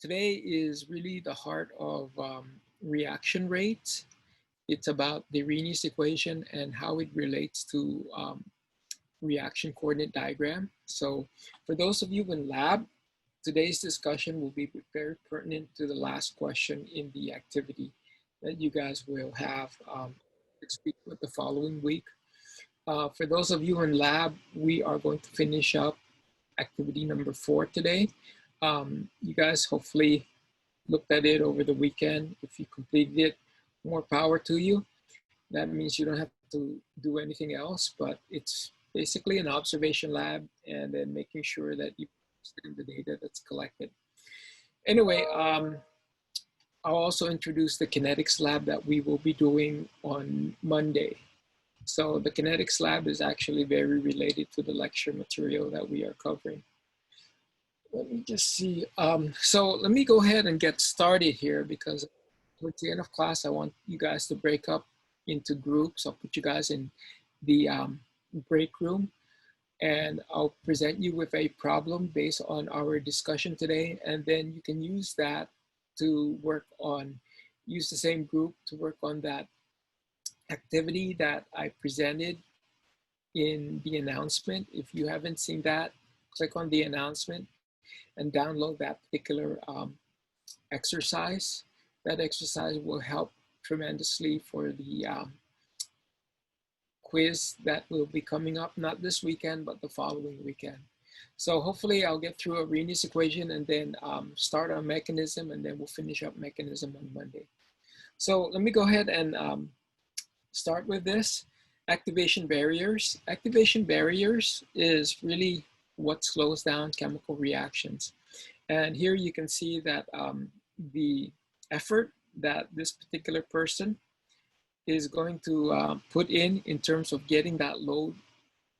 Today is really the heart of reaction rates. It's about the Arrhenius equation and how it relates to reaction coordinate diagram. So for those of you in lab, today's discussion will be very pertinent to the last question in the activity that you guys will have next week with the following week. For those of you in lab, we are going to finish up activity number 4 today. You guys hopefully looked at it over the weekend. If you completed it, more power to you. That means you don't have to do anything else, but it's basically an observation lab and then making sure that you understand the data that's collected. Anyway, I'll also introduce the kinetics lab that we will be doing on Monday. So the kinetics lab is actually very related to the lecture material that we are covering. Let me just see. So let me go ahead and get started here because towards the end of class, I want you guys to break up into groups. I'll put you guys in the break room and I'll present you with a problem based on our discussion today. And then you can use that to work on, use the same group to work on that activity that I presented in the announcement. If you haven't seen that, click on the announcement and download that particular exercise. That exercise will help tremendously for the quiz that will be coming up, not this weekend, but the following weekend. So hopefully I'll get through Arrhenius equation and then start on mechanism, and then we'll finish up mechanism on Monday. So let me go ahead and start with this. Activation barriers. Activation barriers is really what slows down chemical reactions. And here you can see that the effort that this particular person is going to put in terms of getting that load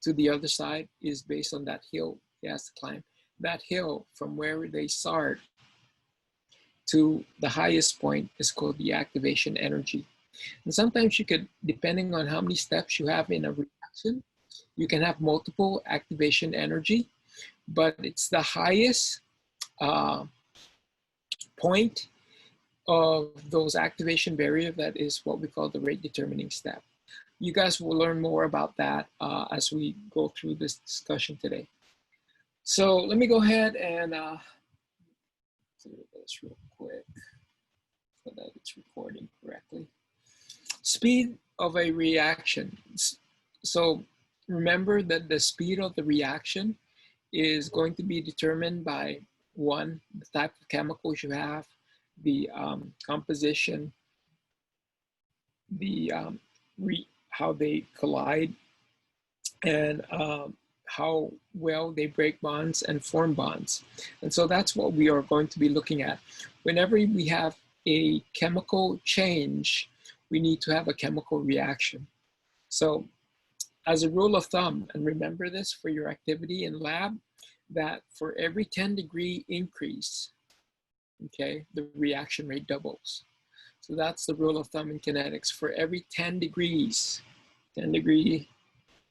to the other side is based on that hill he has to climb. That hill from where they start to the highest point is called the activation energy. And sometimes you could, depending on how many steps you have in a reaction, you can have multiple activation energy, but it's the highest point of those activation barrier that is what we call the rate determining step. You guys will learn more about that as we go through this discussion today. So let me go ahead and do this real quick so that it's recording correctly. Speed of a reaction. So remember that the speed of the reaction is going to be determined by one, the type of chemicals you have, the composition, the how they collide, and how well they break bonds and form bonds. And so that's what we are going to be looking at. Whenever we have a chemical change, we need to have a chemical reaction. So as a rule of thumb, and remember this for your activity in lab, that for every 10-degree increase, okay, the reaction rate doubles. So that's the rule of thumb in kinetics. For every 10 degrees, 10-degree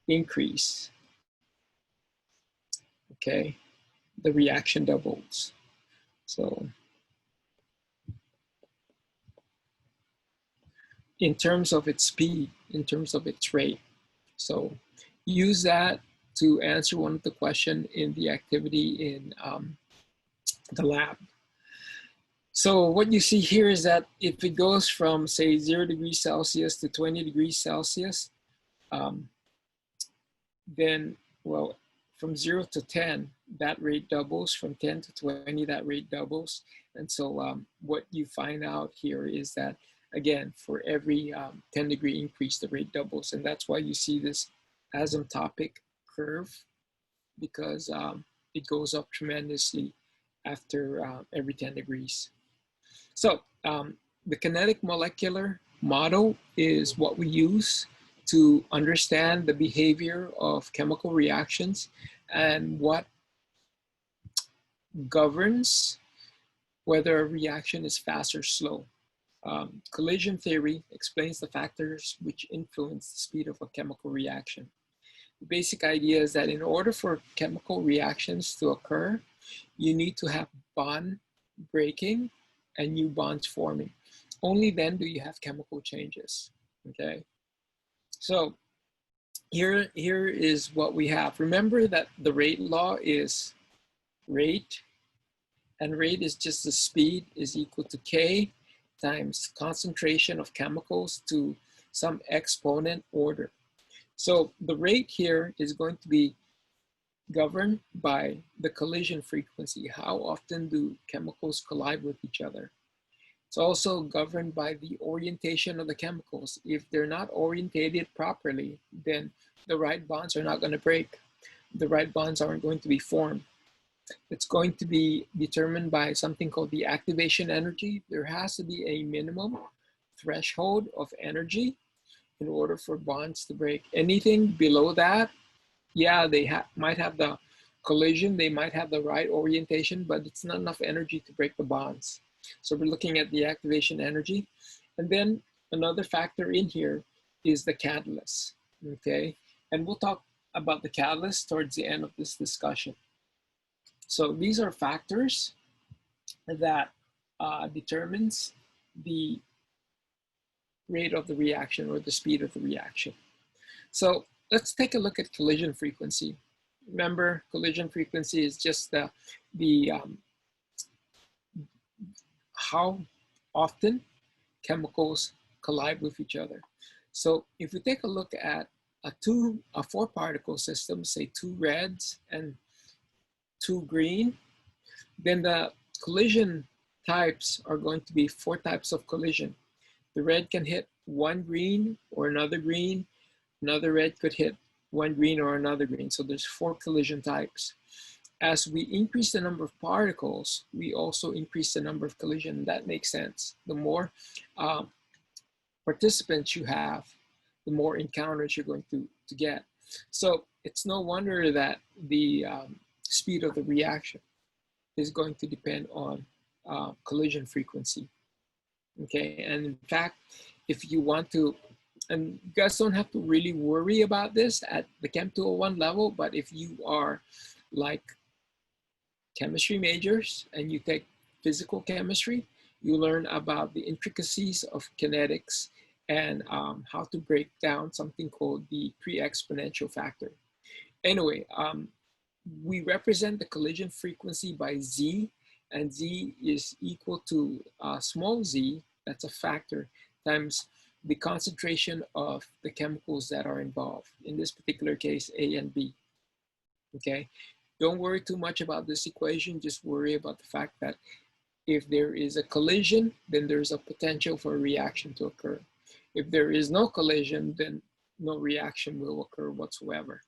increase, okay, the reaction doubles. So in terms of its speed, in terms of its rate. So use that to answer one of the questions in the activity in the lab. So what you see here is that if it goes from, say, 0 degrees Celsius to 20 degrees Celsius, then, well, from 0 to 10, that rate doubles. From 10 to 20, that rate doubles. And so what you find out here is that, again, for every 10-degree increase, the rate doubles. And that's why you see this asymptotic curve, because it goes up tremendously after every 10 degrees. So the kinetic molecular model is what we use to understand the behavior of chemical reactions and what governs whether a reaction is fast or slow. Collision theory explains the factors which influence the speed of a chemical reaction. The basic idea is that in order for chemical reactions to occur, you need to have bond breaking and new bonds forming. Only then do you have chemical changes, okay? So here is what we have. Remember that the rate law is rate, and rate is just the speed is equal to K times concentration of chemicals to some exponent order. So the rate here is going to be governed by the collision frequency. How often do chemicals collide with each other? It's also governed by the orientation of the chemicals. If they're not orientated properly, then the right bonds are not going to break. The right bonds aren't going to be formed. It's going to be determined by something called the activation energy. There has to be a minimum threshold of energy in order for bonds to break. Anything below that, yeah, they might have the collision, they might have the right orientation, but it's not enough energy to break the bonds. So we're looking at the activation energy. And then another factor in here is the catalyst, okay? And we'll talk about the catalyst towards the end of this discussion. So these are factors that determines the rate of the reaction or the speed of the reaction. So let's take a look at collision frequency. Remember, collision frequency is just how often chemicals collide with each other. So if we take a look at a four particle system, say 2 reds and 2 green, then the collision types are going to be 4 types of collision. The red can hit one green or another green. Another red could hit one green or another green. So there's 4 collision types. As we increase the number of particles, we also increase the number of collision. That makes sense. The more participants you have, the more encounters you're going to get. So it's no wonder that the speed of the reaction is going to depend on collision frequency. Okay, and in fact, if you want to, and you guys don't have to really worry about this at the Chem 201 level, but if you are like chemistry majors and you take physical chemistry, you learn about the intricacies of kinetics and how to break down something called the pre-exponential factor. Anyway, we represent the collision frequency by Z, and Z is equal to small z, that's a factor, times the concentration of the chemicals that are involved. In this particular case, A and B, okay? Don't worry too much about this equation, just worry about the fact that if there is a collision, then there's a potential for a reaction to occur. If there is no collision, then no reaction will occur whatsoever.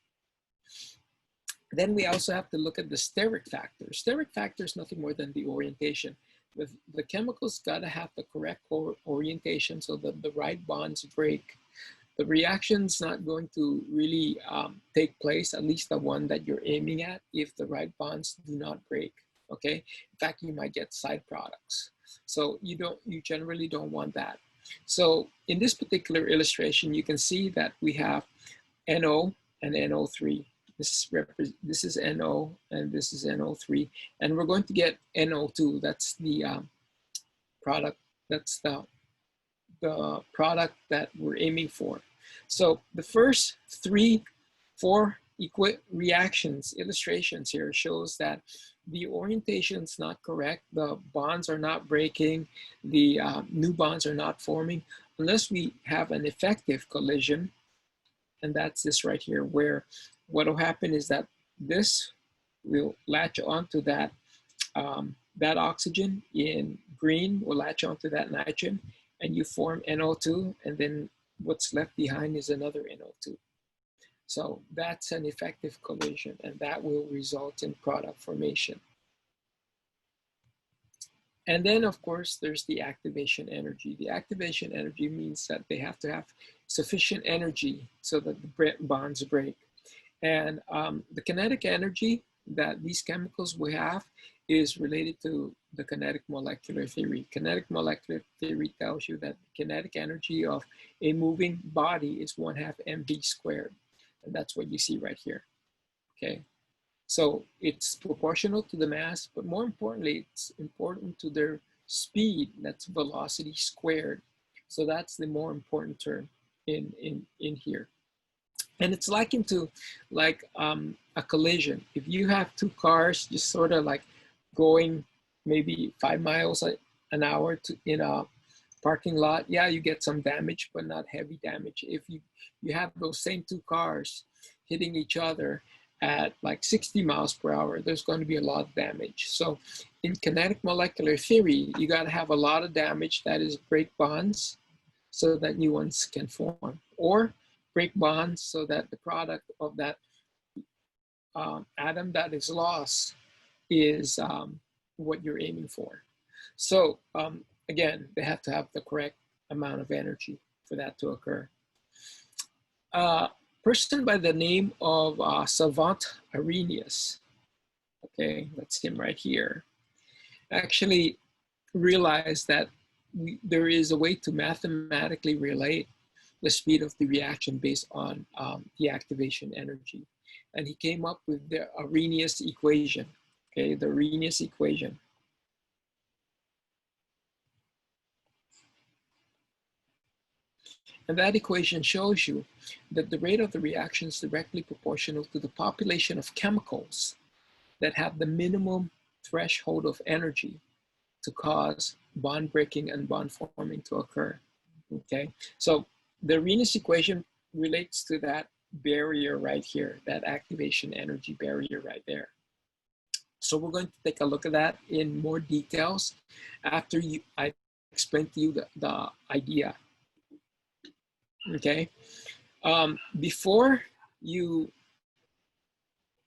Then we also have to look at the steric factor. Steric factor is nothing more than the orientation. The chemicals gotta have the correct orientation so that the right bonds break. The reaction's not going to really take place, at least the one that you're aiming at, if the right bonds do not break, okay? In fact, you might get side products. So you generally don't want that. So in this particular illustration, you can see that we have NO and NO3. This is NO and this is NO3, and we're going to get NO2. That's the product. That's the product that we're aiming for. So the first 4 reactions illustrations here shows that the orientation is not correct. The bonds are not breaking. The new bonds are not forming unless we have an effective collision, and that's this right here, where what will happen is that this will latch onto that that oxygen in green will latch onto that nitrogen, and you form NO2, and then what's left behind is another NO2. So that's an effective collision, and that will result in product formation. And then, of course, there's the activation energy. The activation energy means that they have to have sufficient energy so that the bonds break. And the kinetic energy that these chemicals will have is related to the kinetic molecular theory. Kinetic molecular theory tells you that the kinetic energy of a moving body is 1/2 mv². And that's what you see right here, okay? So it's proportional to the mass, but more importantly, it's important to their speed. That's velocity squared. So that's the more important term in here. And it's likened to like a collision. If you have two cars just sort of like going maybe 5 miles an hour in a parking lot, yeah, you get some damage, but not heavy damage. If you have those same two cars hitting each other at like 60 miles per hour, there's going to be a lot of damage. So in kinetic molecular theory, you got to have a lot of damage, that is break bonds, so that new ones can form, or break bonds so that the product of that atom that is lost is what you're aiming for. So again, they have to have the correct amount of energy for that to occur. A person by the name of savant Arrhenius, okay, that's him right here, actually realized that there is a way to mathematically relate the speed of the reaction based on the activation energy. And he came up with the Arrhenius equation, okay, the Arrhenius equation. And that equation shows you that the rate of the reaction is directly proportional to the population of chemicals that have the minimum threshold of energy to cause bond breaking and bond forming to occur, okay? So the Arrhenius equation relates to that barrier right here, that activation energy barrier right there. So we're going to take a look at that in more details after I explain to you the idea, okay? Before you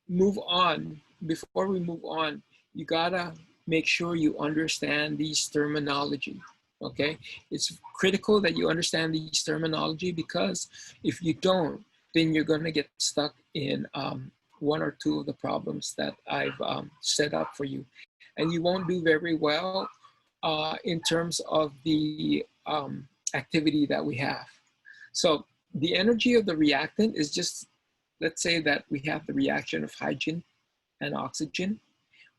move on, before we move on, you gotta make sure you understand these terminology, okay? It's critical that you understand these terminology, because if you don't, then you're gonna get stuck in one or two of the problems that I've set up for you. And you won't do very well in terms of the activity that we have. So the energy of the reactant is just, let's say that we have the reaction of hydrogen and oxygen.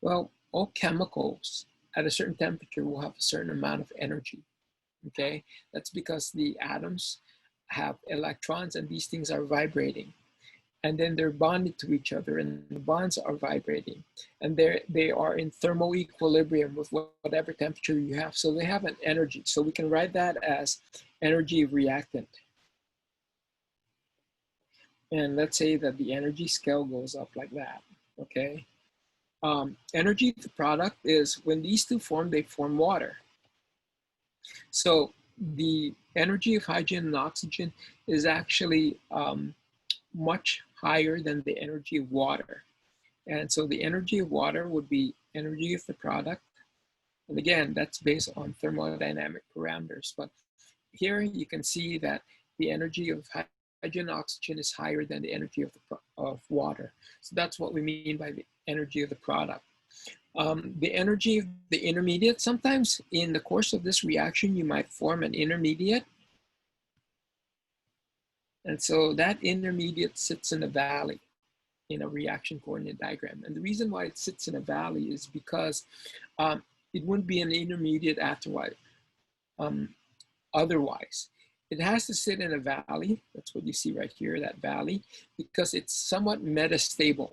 Well, all chemicals at a certain temperature will have a certain amount of energy, okay? That's because the atoms have electrons and these things are vibrating. And then they're bonded to each other and the bonds are vibrating. And they are in thermal equilibrium with whatever temperature you have. So they have an energy. So we can write that as energy of reactant. And let's say that the energy scale goes up like that, okay? Energy of the product is when these two form, they form water. So the energy of hydrogen and oxygen is actually much higher than the energy of water. And so the energy of water would be energy of the product. And again, that's based on thermodynamic parameters. But here you can see that the energy of hydrogen and oxygen is higher than the energy of water. So that's what we mean by the energy of the product. The energy of the intermediate, sometimes in the course of this reaction, you might form an intermediate. And so that intermediate sits in a valley in a reaction coordinate diagram. And the reason why it sits in a valley is because it wouldn't be an intermediate afterward. Otherwise, it has to sit in a valley. That's what you see right here, that valley, because it's somewhat metastable.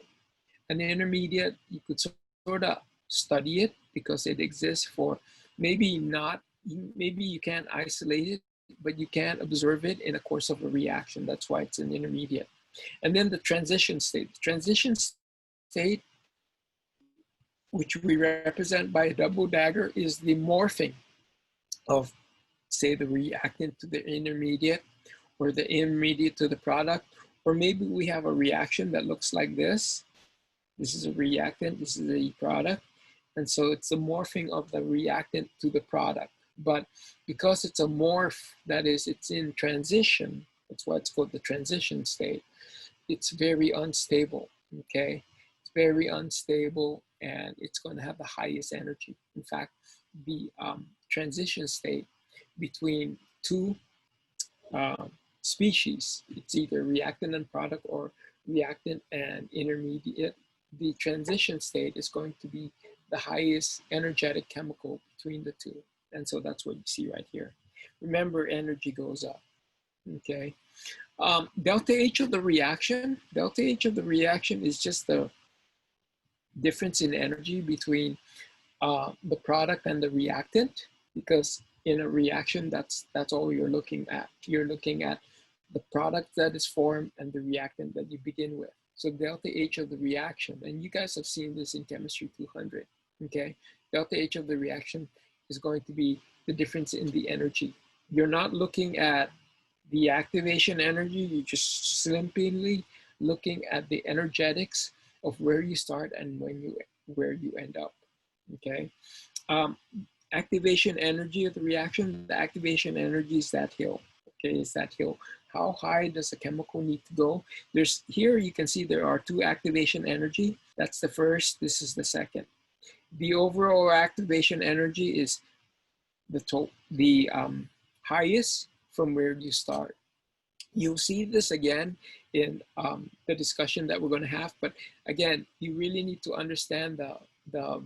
An intermediate, you could sort of study it because it exists for maybe you can't isolate it, but you can observe it in the course of a reaction. That's why it's an intermediate. And then the transition state. The transition state, which we represent by a double dagger, is the morphing of, say, the reactant to the intermediate, or the intermediate to the product. Or maybe we have a reaction that looks like this. This is a reactant, this is a product. And so it's a morphing of the reactant to the product. But because it's a morph, that is, it's in transition, that's why it's called the transition state, it's very unstable, okay? It's very unstable and it's going to have the highest energy. In fact, the transition state between two species, it's either reactant and product or reactant and intermediate, the transition state is going to be the highest energetic chemical between the two. And so that's what you see right here. Remember, energy goes up, okay? Delta H of the reaction is just the difference in energy between the product and the reactant, because in a reaction, that's all you're looking at. You're looking at the product that is formed and the reactant that you begin with. So delta H of the reaction, and you guys have seen this in chemistry 200, okay? Delta H of the reaction is going to be the difference in the energy. You're not looking at the activation energy, you're just simply looking at the energetics of where you start and where you end up, okay? Activation energy of the reaction, the activation energy is that hill, okay, is that hill. How high does a chemical need to go? Here you can see there are two activation energy. That's the first, this is the second. The overall activation energy is the highest from where you start. You'll see this again in the discussion that we're going to have, but again, you really need to understand the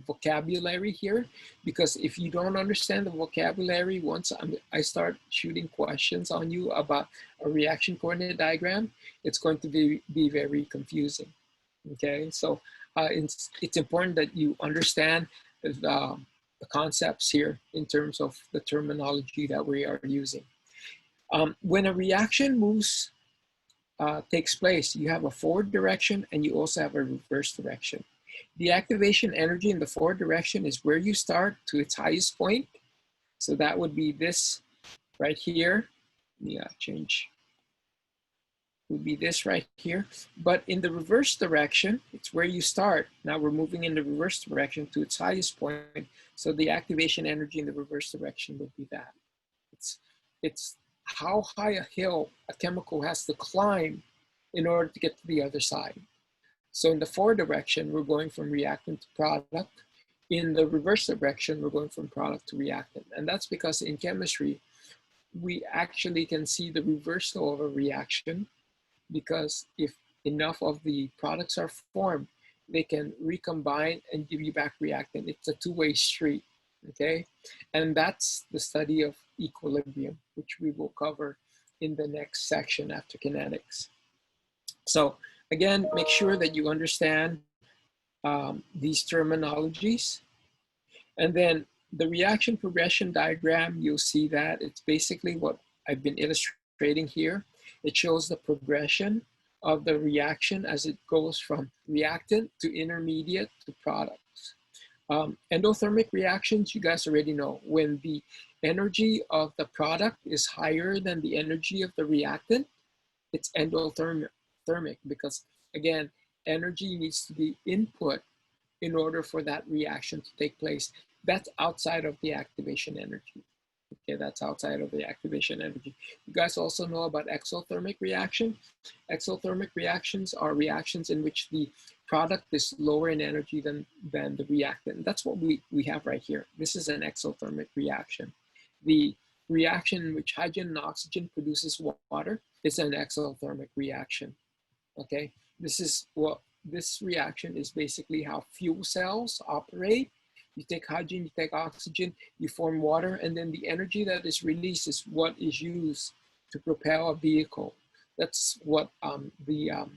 vocabulary here, because if you don't understand the vocabulary, once I start shooting questions on you about a reaction coordinate diagram, it's going to be very confusing, okay? So it's important that you understand the concepts here in terms of the terminology that we are using. When a reaction takes place, you have a forward direction and you also have a reverse direction. The activation energy in the forward direction is where you start to its highest point. So that would be this right here. Yeah, change. Would be this right here. But in the reverse direction, it's where you start. Now we're moving in the reverse direction to its highest point. So the activation energy in the reverse direction would be that. It's how high a hill a chemical has to climb in order to get to the other side. So in the forward direction, we're going from reactant to product. In the reverse direction, we're going from product to reactant. And that's because in chemistry, we actually can see the reversal of a reaction, because if enough of the products are formed, they can recombine and give you back reactant. It's a two-way street, okay? And that's the study of equilibrium, which we will cover in the next section after kinetics. So again, make sure that you understand these terminologies. And then the reaction progression diagram, you'll see that it's basically what I've been illustrating here. It shows the progression of the reaction as it goes from reactant to intermediate to products. Endothermic reactions, you guys already know, when the energy of the product is higher than the energy of the reactant, it's endothermic, because again, energy needs to be input in order for that reaction to take place. That's outside of the activation energy. Okay, that's outside of the activation energy. You guys also know about exothermic reaction. Exothermic reactions are reactions in which the product is lower in energy than the reactant. And that's what we have right here. This is an exothermic reaction. The reaction in which hydrogen and oxygen produces water is an exothermic reaction. Okay, this reaction is basically how fuel cells operate. You take hydrogen, you take oxygen, you form water, and then the energy that is released is what is used to propel a vehicle. That's what the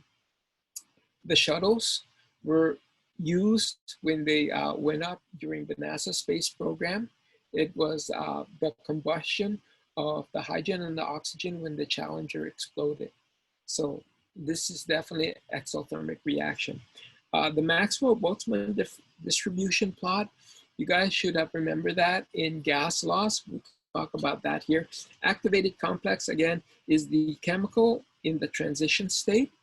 shuttles were used when they went up during the NASA space program. It was the combustion of the hydrogen and the oxygen when the Challenger exploded. So this is definitely an exothermic reaction. The Maxwell-Boltzmann distribution plot, you guys should have remembered that in gas laws. We'll talk about that here. Activated complex, again, is the chemical in the transition state.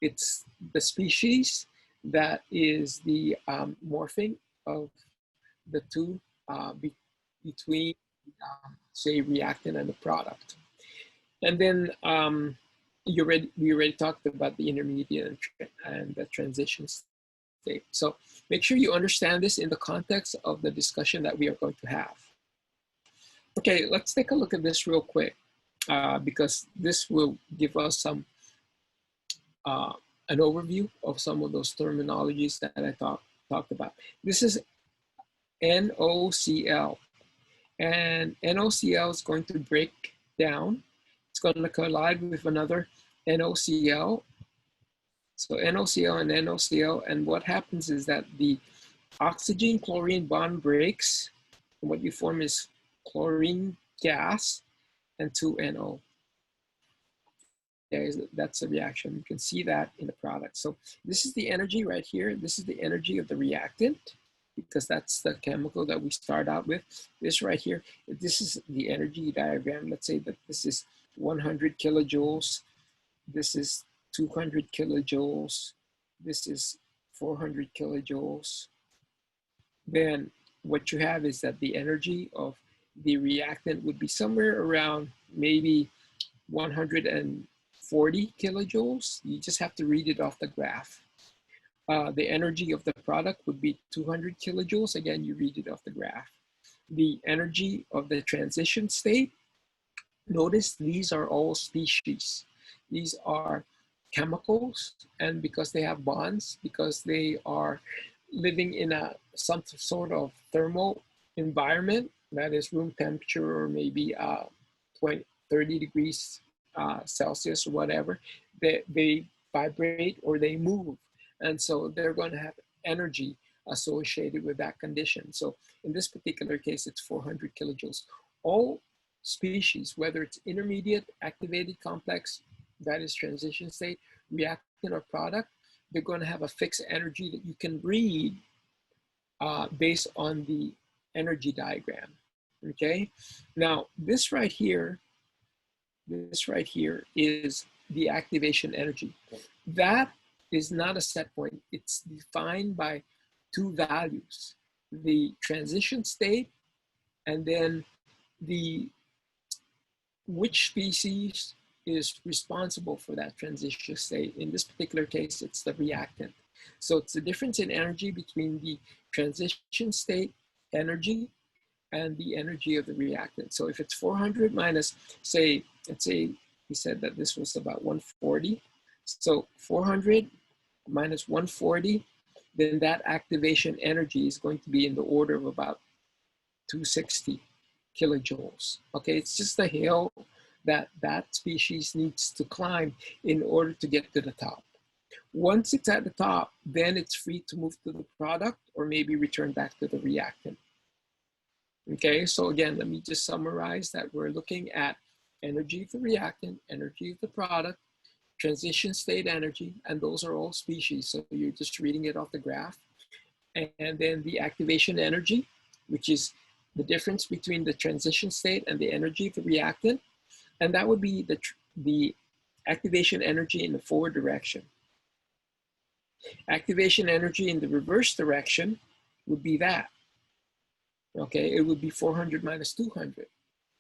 It's the species that is the morphing of the two between, say, reactant and the product. And then we already talked about the intermediate and the transition state. So make sure you understand this in the context of the discussion that we are going to have. Okay, let's take a look at this real quick because this will give us some an overview of some of those terminologies that I talked about. This is NOCl, and NOCl is going to break down. It's going to collide with another NOCl. So NOCl and NOCl, and what happens is that the oxygen-chlorine bond breaks, and what you form is chlorine gas and 2NO. That's a reaction. You can see that in the product. So this is the energy right here. This is the energy of the reactant, because that's the chemical that we start out with. This right here, this is the energy diagram. Let's say that this is 100 kilojoules. This is 200 kilojoules. This is 400 kilojoules. Then what you have is that the energy of the reactant would be somewhere around maybe 140 kilojoules. You just have to read it off the graph. The energy of the product would be 200 kilojoules. Again, you read it off the graph. The energy of the transition state, notice these are all species. These are chemicals, and because they have bonds, because they are living in some sort of thermal environment, that is room temperature or maybe 30 degrees Celsius or whatever, they vibrate or they move. And so they're going to have energy associated with that condition. So in this particular case, it's 400 kilojoules. All species, whether it's intermediate, activated complex, that is transition state, reactant or product, they're going to have a fixed energy that you can read based on the energy diagram. Okay. Now this right here is the activation energy. That is not a set point. It's defined by two values: the transition state, and then which species is responsible for that transition state. In this particular case, it's the reactant. So it's the difference in energy between the transition state energy and the energy of the reactant. So if it's 400 minus, let's say we said that this was about 140. So 400 minus 140, then that activation energy is going to be in the order of about 260 kilojoules. Okay, it's just the hill that species needs to climb in order to get to the top. Once it's at the top, then it's free to move to the product or maybe return back to the reactant. Okay, so again, let me just summarize that we're looking at energy of the reactant, energy of the product, transition state energy, and those are all species. So you're just reading it off the graph. And then the activation energy, which is the difference between the transition state and the energy of the reactant. And that would be the activation energy in the forward direction. Activation energy in the reverse direction would be that. Okay, it would be 400 minus 200.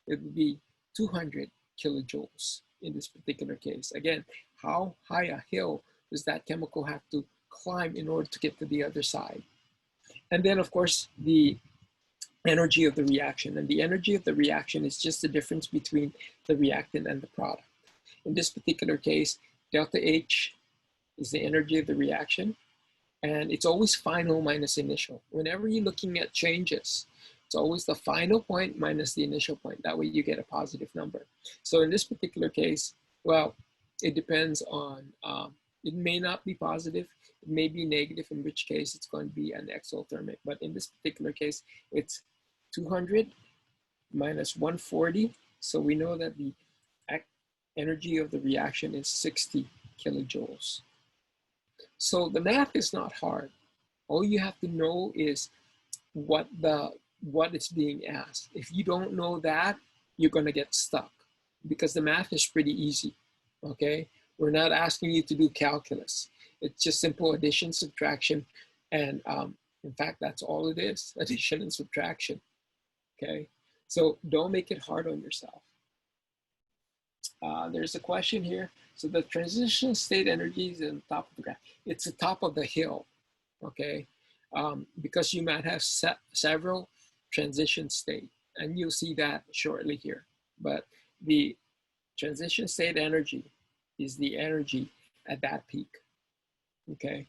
It would be 200 kilojoules in this particular case. Again, how high a hill does that chemical have to climb in order to get to the other side? And then, of course, the energy of the reaction. And the energy of the reaction is just the difference between the reactant and the product. In this particular case, delta H is the energy of the reaction, and it's always final minus initial. Whenever you're looking at changes, it's always the final point minus the initial point. That way you get a positive number. So in this particular case, well, it depends on, it may not be positive, it may be negative, in which case it's going to be an exothermic. But in this particular case, it's 200 minus 140. So we know that the energy of the reaction is 60 kilojoules. So the math is not hard. All you have to know is what is being asked. If you don't know that, you're going to get stuck because the math is pretty easy. Okay, we're not asking you to do calculus. It's just simple addition, subtraction, and in fact, that's all it is: addition and subtraction. Okay, so don't make it hard on yourself. There's a question here. So the transition state energy is on the top of the graph. It's the top of the hill, okay? Because you might have several transition state, and you'll see that shortly here. But the transition state energy is the energy at that peak, okay?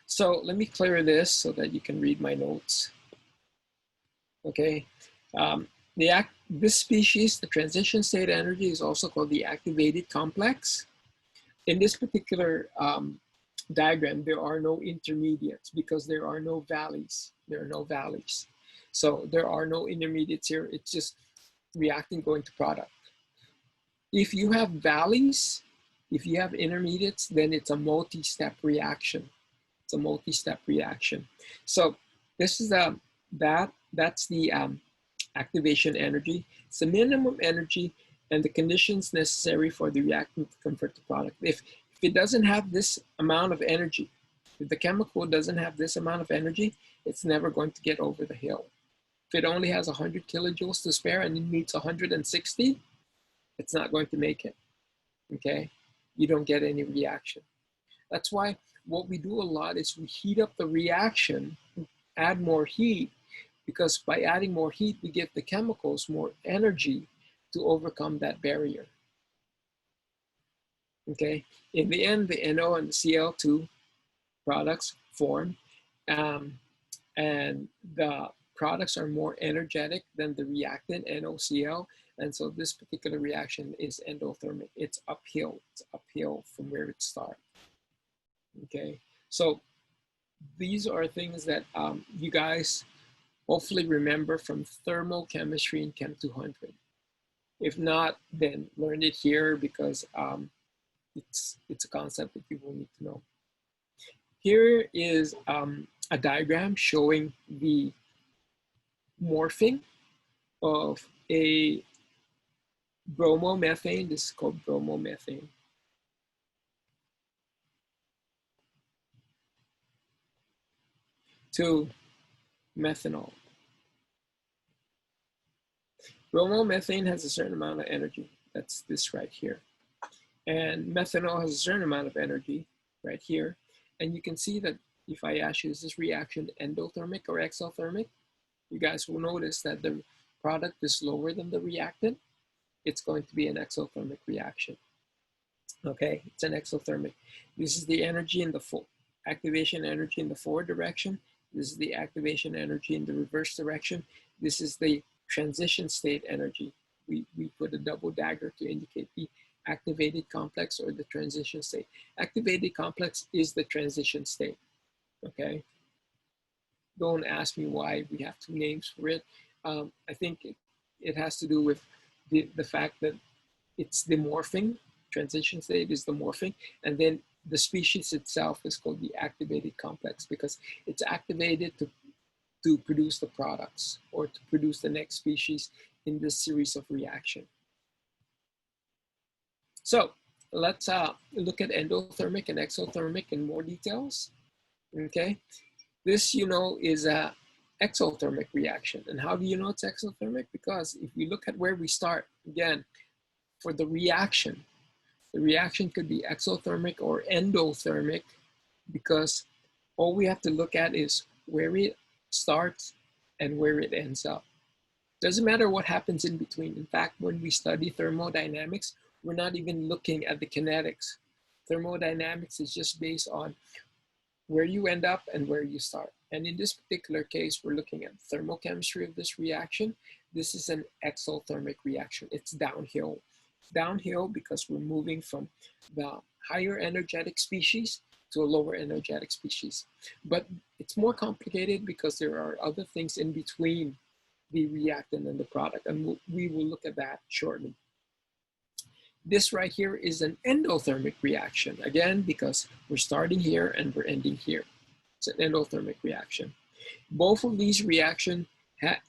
So let me clear this so that you can read my notes, okay? This species, the transition state energy, is also called the activated complex. In this particular diagram, there are no intermediates because there are no valleys. There are no valleys. So there are no intermediates here. It's just reacting going to product. If you have valleys, if you have intermediates, then it's a multi-step reaction. It's a multi-step reaction. So this is that's the activation energy. It's the minimum energy and the conditions necessary for the reactant to convert the product. If it doesn't have this amount of energy, if the chemical doesn't have this amount of energy, it's never going to get over the hill. If it only has 100 kilojoules to spare and it needs 160, it's not going to make it, okay? You don't get any reaction. That's why what we do a lot is we heat up the reaction, add more heat, because by adding more heat, we give the chemicals more energy to overcome that barrier, okay? In the end, the NO and the Cl2 products form, and the products are more energetic than the reactant NOCl, and so this particular reaction is endothermic. It's uphill from where it starts, okay? So these are things that you guys hopefully remember from thermochemistry in Chem 200. If not, then learn it here because it's a concept that you will need to know. Here is a diagram showing the morphing of a bromomethane. This is called bromomethane. To methanol. Bromomethane has a certain amount of energy. That's this right here. And methanol has a certain amount of energy right here. And you can see that if I ask you, is this reaction endothermic or exothermic? You guys will notice that the product is lower than the reactant. It's going to be an exothermic reaction. Okay, it's an exothermic. This is the energy in the activation energy in the forward direction. This is the activation energy in the reverse direction. This is the transition state energy. We put a double dagger to indicate the activated complex or the transition state. Activated complex is the transition state, okay? Don't ask me why we have two names for it. I think it has to do with the fact that it's the morphing, transition state is the morphing, and then the species itself is called the activated complex because it's activated to produce the products or to produce the next species in this series of reaction. So let's look at endothermic and exothermic in more details, okay? This, you know, is a exothermic reaction. And how do you know it's exothermic? Because if we look at where we start, again, for the reaction could be exothermic or endothermic because all we have to look at is where it starts and where it ends up. Doesn't matter what happens in between. In fact, when we study thermodynamics, we're not even looking at the kinetics. Thermodynamics is just based on where you end up and where you start. And in this particular case, we're looking at thermochemistry of this reaction. This is an exothermic reaction. It's downhill. It's downhill because we're moving from the higher energetic species to a lower energetic species. But it's more complicated because there are other things in between the reactant and the product, and we will look at that shortly. This right here is an endothermic reaction, again, because we're starting here and we're ending here. It's an endothermic reaction. Both of these reactions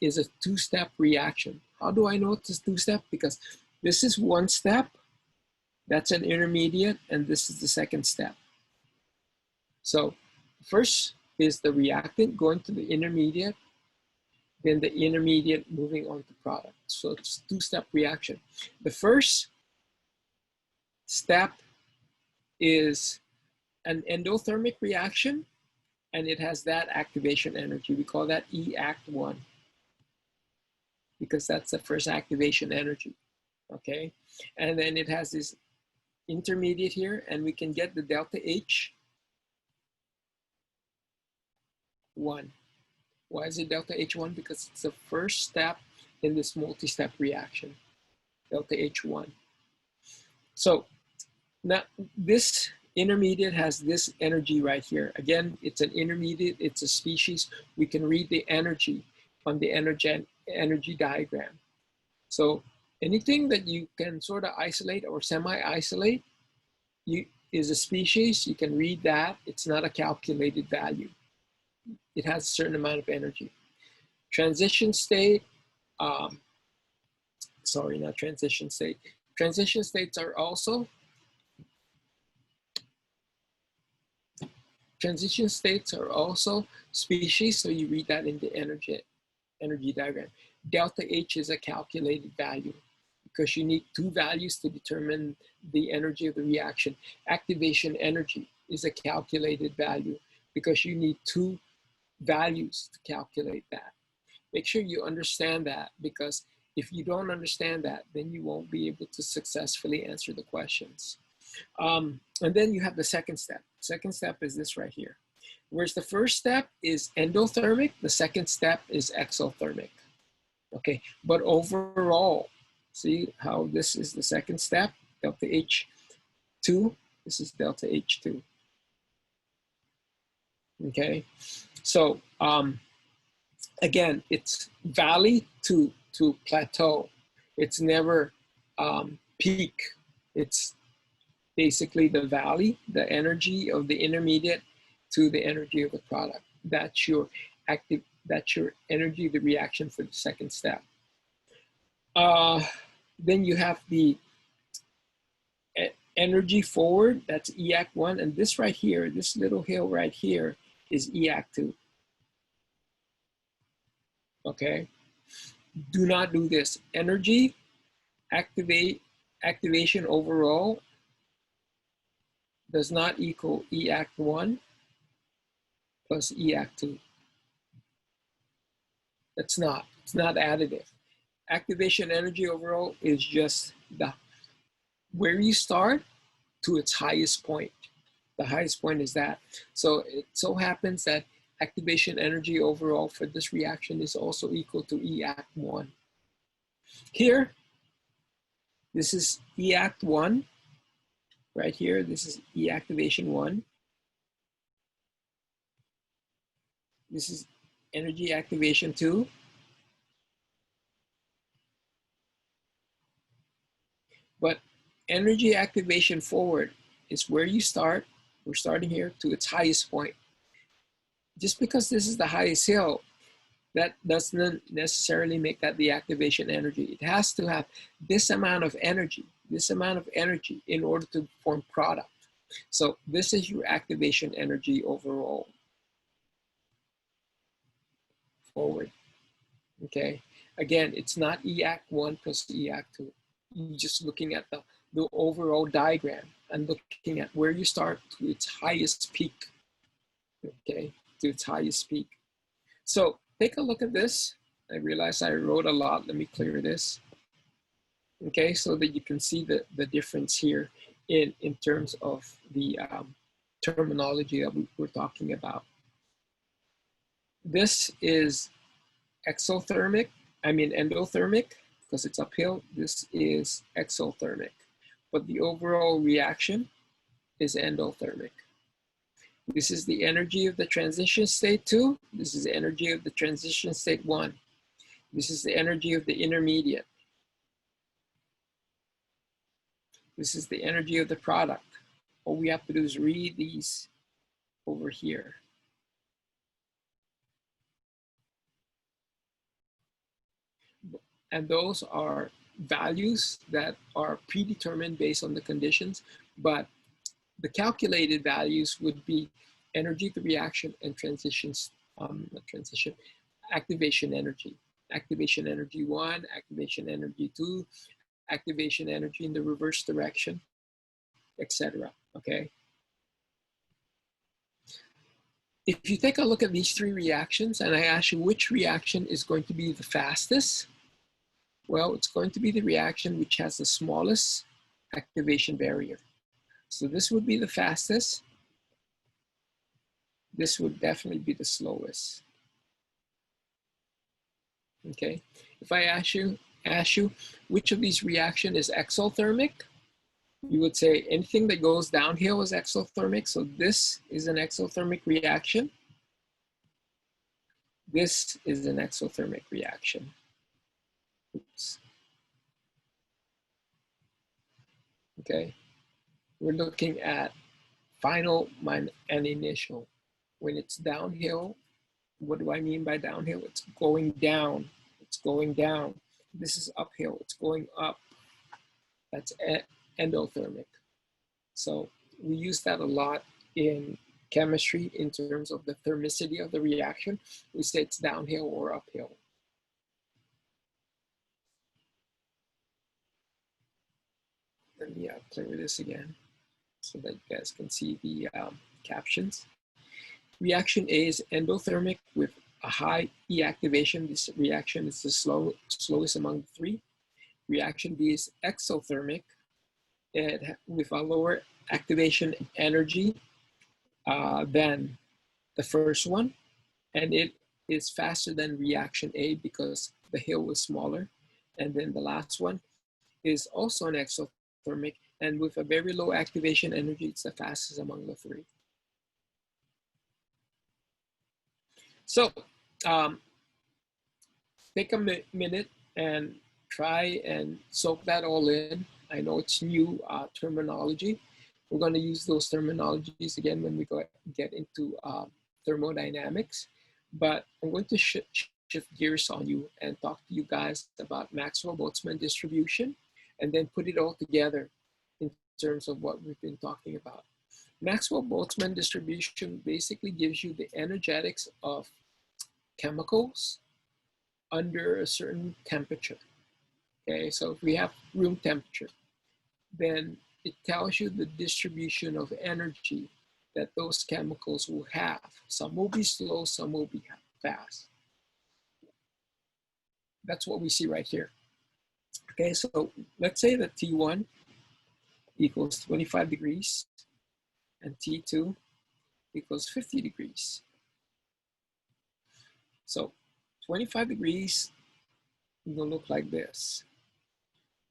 is a two-step reaction. How do I know it's a two-step? Because this is one step, that's an intermediate, and this is the second step. So first is the reactant going to the intermediate, then the intermediate moving on to product. So it's a two-step reaction. The first step is an endothermic reaction, and it has that activation energy. We call that EACT1 because that's the first activation energy, okay? And then it has this intermediate here, and we can get the delta H 1. Why is it delta H1? Because it's the first step in this multi-step reaction, delta H1. So now this intermediate has this energy right here. Again, it's an intermediate, it's a species. We can read the energy on the energy diagram. So anything that you can sort of isolate or semi-isolate is a species. You can read that. It's not a calculated value. It has a certain amount of energy. Transition state, sorry, not transition state. Transition states are also species, so you read that in the energy diagram. Delta H is a calculated value because you need 2 values to determine the energy of the reaction. Activation energy is a calculated value because you need 2 values to calculate that. Make sure you understand that, because if you don't understand that, then you won't be able to successfully answer the questions. And then you have the second step. Second step is this right here. Whereas the first step is endothermic, the second step is exothermic. Okay, but overall, see how this is the second step, delta H2, this is delta H2. Okay, so again, it's valley to plateau. It's never peak. It's basically the valley, the energy of the intermediate to the energy of the product. That's your energy of the reaction for the second step. Then you have the energy forward, that's EAC1, and this right here, this little hill right here is EAC2. Okay, do not do this. Energy activation overall does not equal EAC1 plus EAC2. It's not additive. Activation energy overall is just where you start to its highest point. The highest point is that. So it so happens that activation energy overall for this reaction is also equal to EAC1. Here, this is EAC1. Right here, this is E-activation 1. This is energy activation 2. But energy activation forward is where you start. We're starting here to its highest point. Just because this is the highest hill, that doesn't necessarily make that the activation energy. It has to have this amount of energy in order to form product. So this is your activation energy overall. Forward, okay? Again, it's not EAC1 plus EAC2. You're just looking at the overall diagram and looking at where you start to its highest peak, okay? To its highest peak. So take a look at this. I realize I wrote a lot. Let me clear this. Okay, so that you can see the difference here in terms of the terminology that we're talking about. This is endothermic, because it's uphill. This is exothermic, but the overall reaction is endothermic. This is the energy of the transition state 2. This is the energy of the transition state 1. This is the energy of the intermediate. This is the energy of the product. All we have to do is read these over here. And those are values that are predetermined based on the conditions, but the calculated values would be energy of the reaction and activation energy. Activation energy 1, activation energy 2, activation energy in the reverse direction, etc. Okay. If you take a look at these 3 reactions and I ask you which reaction is going to be the fastest, well, it's going to be the reaction which has the smallest activation barrier. So this would be the fastest. This would definitely be the slowest. Okay. If I ask you which of these reaction is exothermic, you would say anything that goes downhill is exothermic. So this is an exothermic reaction. This is an exothermic reaction. Oops. Okay. We're looking at final and initial. When it's downhill, what do I mean by downhill? It's going down. It's going down. This is uphill. It's going up. That's endothermic. So we use that a lot in chemistry in terms of the thermicity of the reaction. We say it's downhill or uphill. Let me clear this again so that you guys can see the captions. Reaction A is endothermic with a high E activation. This reaction is the slowest among the three. Reaction B is exothermic with a lower activation energy than the first one. And it is faster than reaction A because the hill was smaller. And then the last one is also an exothermic, and with a very low activation energy, it's the fastest among the three. So take a minute and try and soak that all in. I know it's new terminology. We're going to use those terminologies again when we get into thermodynamics. But I'm going to shift gears on you and talk to you guys about Maxwell-Boltzmann distribution, and then put it all together in terms of what we've been talking about. Maxwell-Boltzmann distribution basically gives you the energetics of chemicals under a certain temperature. Okay, so if we have room temperature, then it tells you the distribution of energy that those chemicals will have. Some will be slow, some will be fast. That's what we see right here. Okay, so let's say that T1 equals 25 degrees and T2 equals 50 degrees. So 25 degrees will look like this.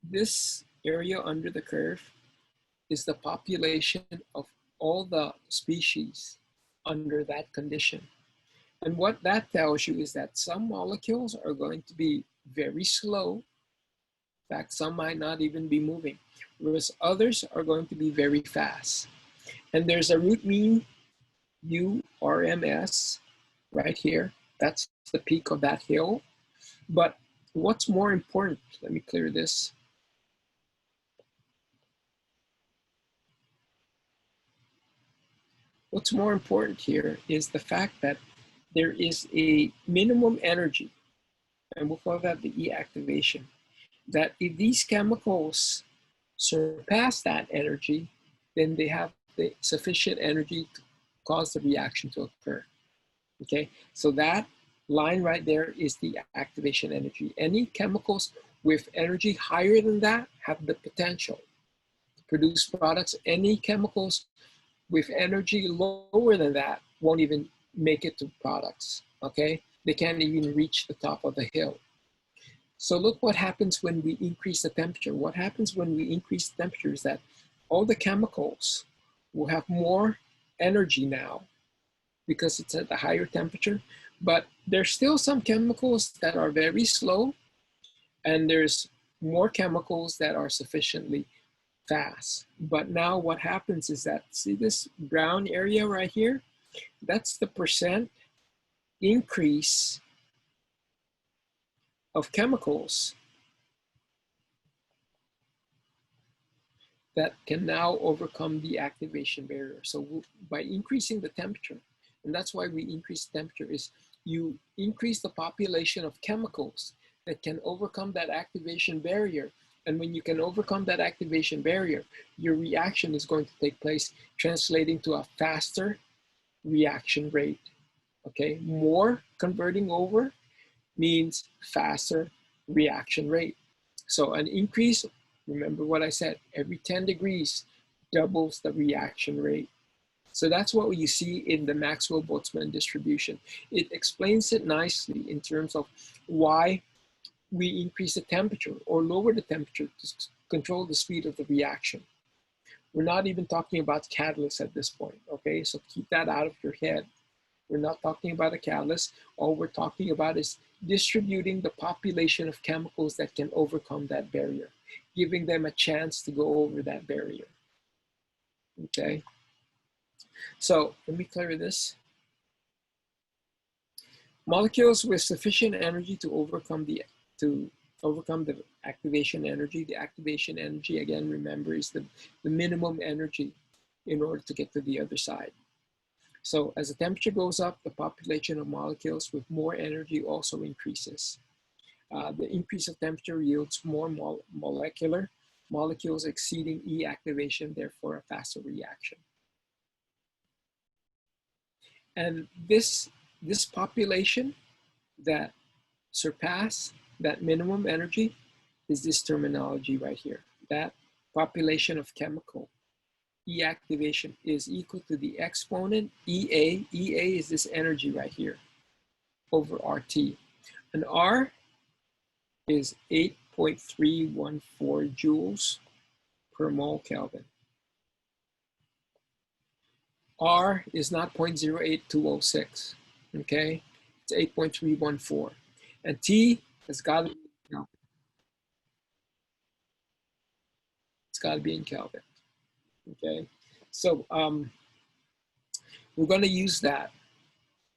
This area under the curve is the population of all the species under that condition. And what that tells you is that some molecules are going to be very slow. In fact, some might not even be moving, whereas others are going to be very fast. And there's a root mean URMS right here. That's the peak of that hill. But what's more important, let me clear this. What's more important here is the fact that there is a minimum energy, and we'll call that the E activation, that if these chemicals surpass that energy, then they have the sufficient energy to cause the reaction to occur. Okay, so that line right there is the activation energy. Any chemicals with energy higher than that have the potential to produce products. Any chemicals with energy lower than that won't even make it to products, okay? They can't even reach the top of the hill. So look what happens when we increase the temperature. What happens when we increase the temperature is that all the chemicals will have more energy now because it's at a higher temperature, but there's still some chemicals that are very slow, and there's more chemicals that are sufficiently fast. But now what happens is that, see this brown area right here? That's the percent increase of chemicals that can now overcome the activation barrier. So by increasing the temperature, and that's why we increase the temperature, is you increase the population of chemicals that can overcome that activation barrier. And when you can overcome that activation barrier, your reaction is going to take place, translating to a faster reaction rate. Okay, more converting over means faster reaction rate. So an increase, remember what I said, every 10 degrees, doubles the reaction rate. So that's what you see in the Maxwell-Boltzmann distribution. It explains it nicely in terms of why we increase the temperature or lower the temperature to control the speed of the reaction. We're not even talking about catalysts at this point, okay? So keep that out of your head. We're not talking about a catalyst. All we're talking about is distributing the population of chemicals that can overcome that barrier, giving them a chance to go over that barrier, okay? So let me clear this. Molecules with sufficient energy to overcome the activation energy. The activation energy, again, remember, is the minimum energy in order to get to the other side. So as the temperature goes up, the population of molecules with more energy also increases. The increase of temperature yields more molecular molecules exceeding E activation, therefore a faster reaction. And this population that surpass that minimum energy is this terminology right here. That population of chemical E activation is equal to the exponent EA. EA is this energy right here over RT. And R is 8.314 joules per mole Kelvin. R is not 0.08206, okay? It's 8.314. And T has got to be in Kelvin. It's got to be in Kelvin, okay? So we're going to use that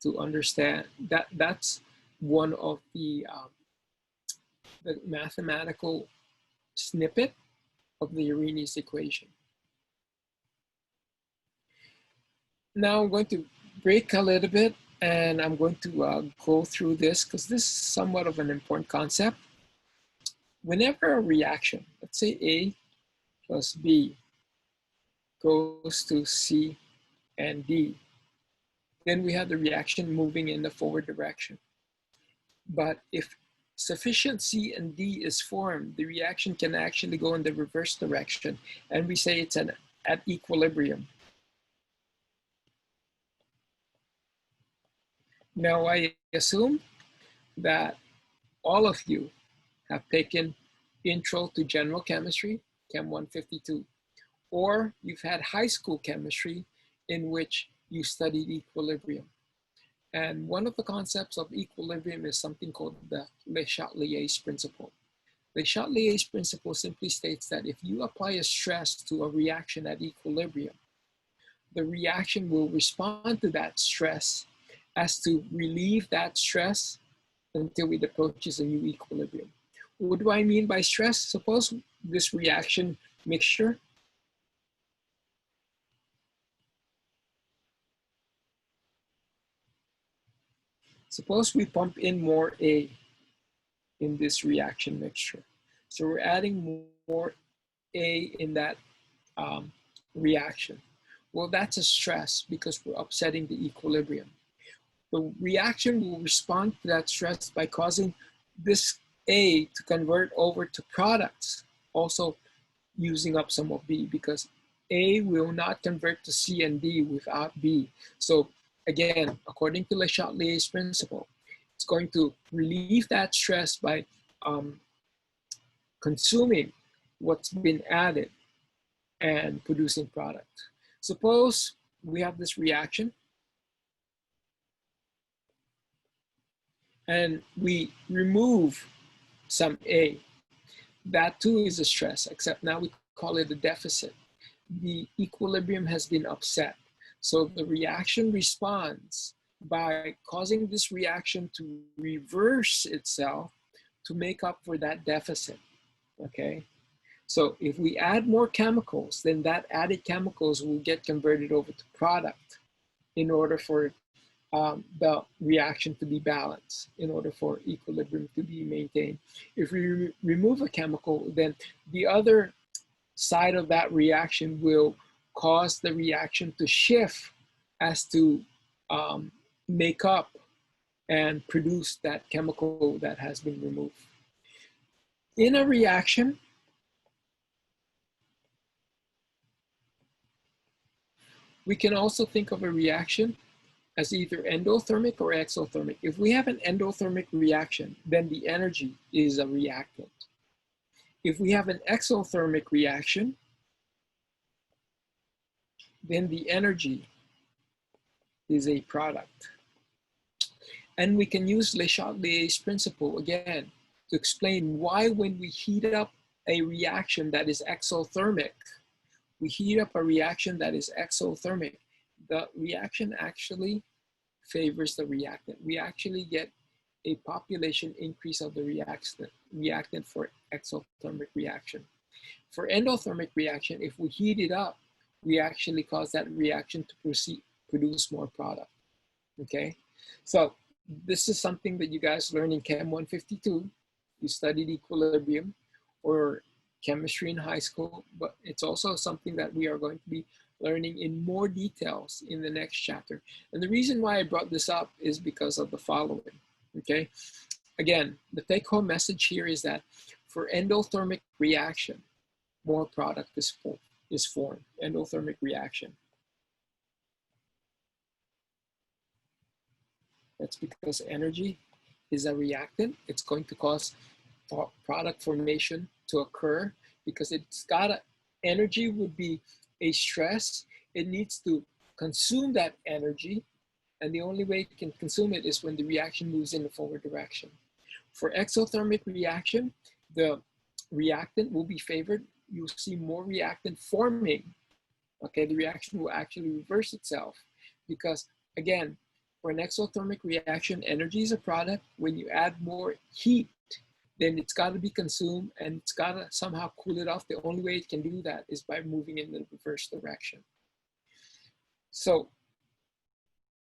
to understand that that's one of the mathematical snippet of the Arrhenius equation. Now I'm going to break a little bit and I'm going to go through this because this is somewhat of an important concept. Whenever a reaction, let's say A plus B goes to C and D, then we have the reaction moving in the forward direction. But if sufficient C and D is formed, the reaction can actually go in the reverse direction, and we say it's at equilibrium. Now, I assume that all of you have taken Intro to General Chemistry, Chem 152, or you've had high school chemistry in which you studied equilibrium. And one of the concepts of equilibrium is something called the Le Chatelier's principle. Le Chatelier's principle simply states that if you apply a stress to a reaction at equilibrium, the reaction will respond to that stress as to relieve that stress until it approaches a new equilibrium. What do I mean by stress? Suppose this reaction mixture suppose we pump in more A in this reaction mixture. So we're adding more A in that reaction. Well, that's a stress because we're upsetting the equilibrium. The reaction will respond to that stress by causing this A to convert over to products, also using up some of B, because A will not convert to C and D without B. So again, according to Le Chatelier's principle, it's going to relieve that stress by consuming what's been added and producing product. Suppose we have this reaction and we remove some A. That too is a stress, except now we call it a deficit. The equilibrium has been upset. So the reaction responds by causing this reaction to reverse itself to make up for that deficit, okay? So if we add more chemicals, then that added chemicals will get converted over to product in order for the reaction to be balanced, in order for equilibrium to be maintained. If we remove a chemical, then the other side of that reaction will cause the reaction to shift as to make up and produce that chemical that has been removed. In a reaction, We can also think of a reaction as either endothermic or exothermic. If we have an endothermic reaction, then the energy is a reactant. If we have an exothermic reaction, then the energy is a product. And we can use Le Chatelier's principle again to explain why when we heat up a reaction that is exothermic, we heat up a reaction that is exothermic, the reaction actually favors the reactant. We actually get a population increase of the reactant for exothermic reaction. For endothermic reaction, if we heat it up, we actually cause that reaction to produce more product, okay? So this is something that you guys learn in Chem 152. You studied equilibrium or chemistry in high school, but it's also something that we are going to be learning in more details in the next chapter. And the reason why I brought this up is because of the following, okay? Again, the take-home message here is that for endothermic reaction, more product is formed, endothermic reaction. That's because energy is a reactant. It's going to cause product formation to occur because energy would be a stress. It needs to consume that energy, and the only way it can consume it is when the reaction moves in the forward direction. For exothermic reaction, the reactant will be favored. You'll see more reactant forming. Okay, the reaction will actually reverse itself because, again, for an exothermic reaction, energy is a product. When you add more heat, then it's got to be consumed and it's got to somehow cool it off. The only way it can do that is by moving in the reverse direction. So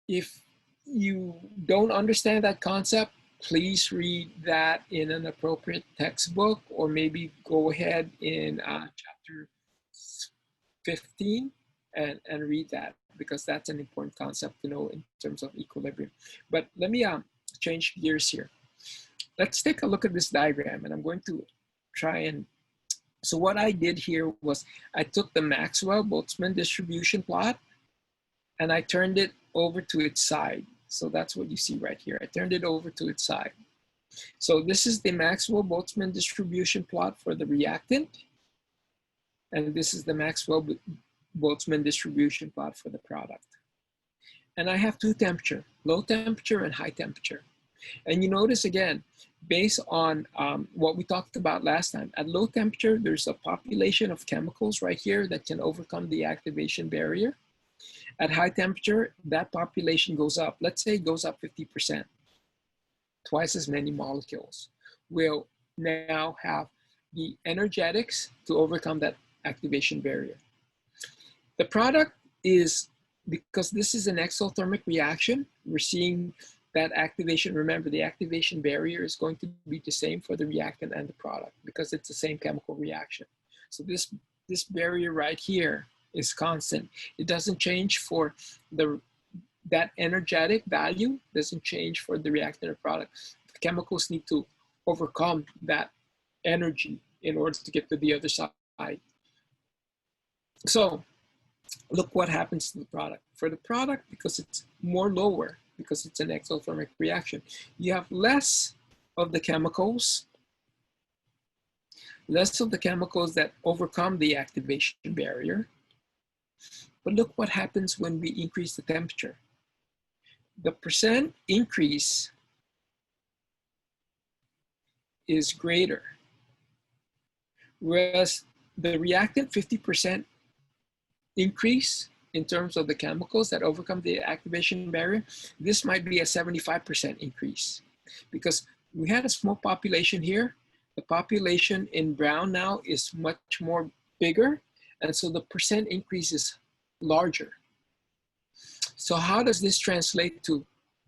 if you don't understand that concept, please read that in an appropriate textbook, or maybe go ahead in chapter 15 and read that, because that's an important concept to know in terms of equilibrium. But let me change gears here. Let's take a look at this diagram, and I'm going to try and, so what I did here was I took the Maxwell-Boltzmann distribution plot and I turned it over to its side. So that's what you see right here. I turned it over to its side. So this is the Maxwell-Boltzmann distribution plot for the reactant. And this is the Maxwell-Boltzmann distribution plot for the product. And I have two temperatures, low temperature and high temperature. And you notice again, based on what we talked about last time, at low temperature, there's a population of chemicals right here that can overcome the activation barrier. At high temperature, that population goes up. Let's say it goes up 50%. Twice as many molecules will now have the energetics to overcome that activation barrier. The product is, because this is an exothermic reaction, we're seeing that activation. Remember, the activation barrier is going to be the same for the reactant and the product because it's the same chemical reaction. So this barrier right here is constant. It doesn't change for that energetic value, doesn't change for the reactant or product. The chemicals need to overcome that energy in order to get to the other side. So look what happens to the product. For the product, because it's more lower, because it's an exothermic reaction, you have less of the chemicals that overcome the activation barrier. But look what happens when we increase the temperature. The percent increase is greater, whereas the reactant 50% increase in terms of the chemicals that overcome the activation barrier, this might be a 75% increase because we had a small population here. The population in brown now is much more bigger, and so the percent increase is larger. So how does this translate to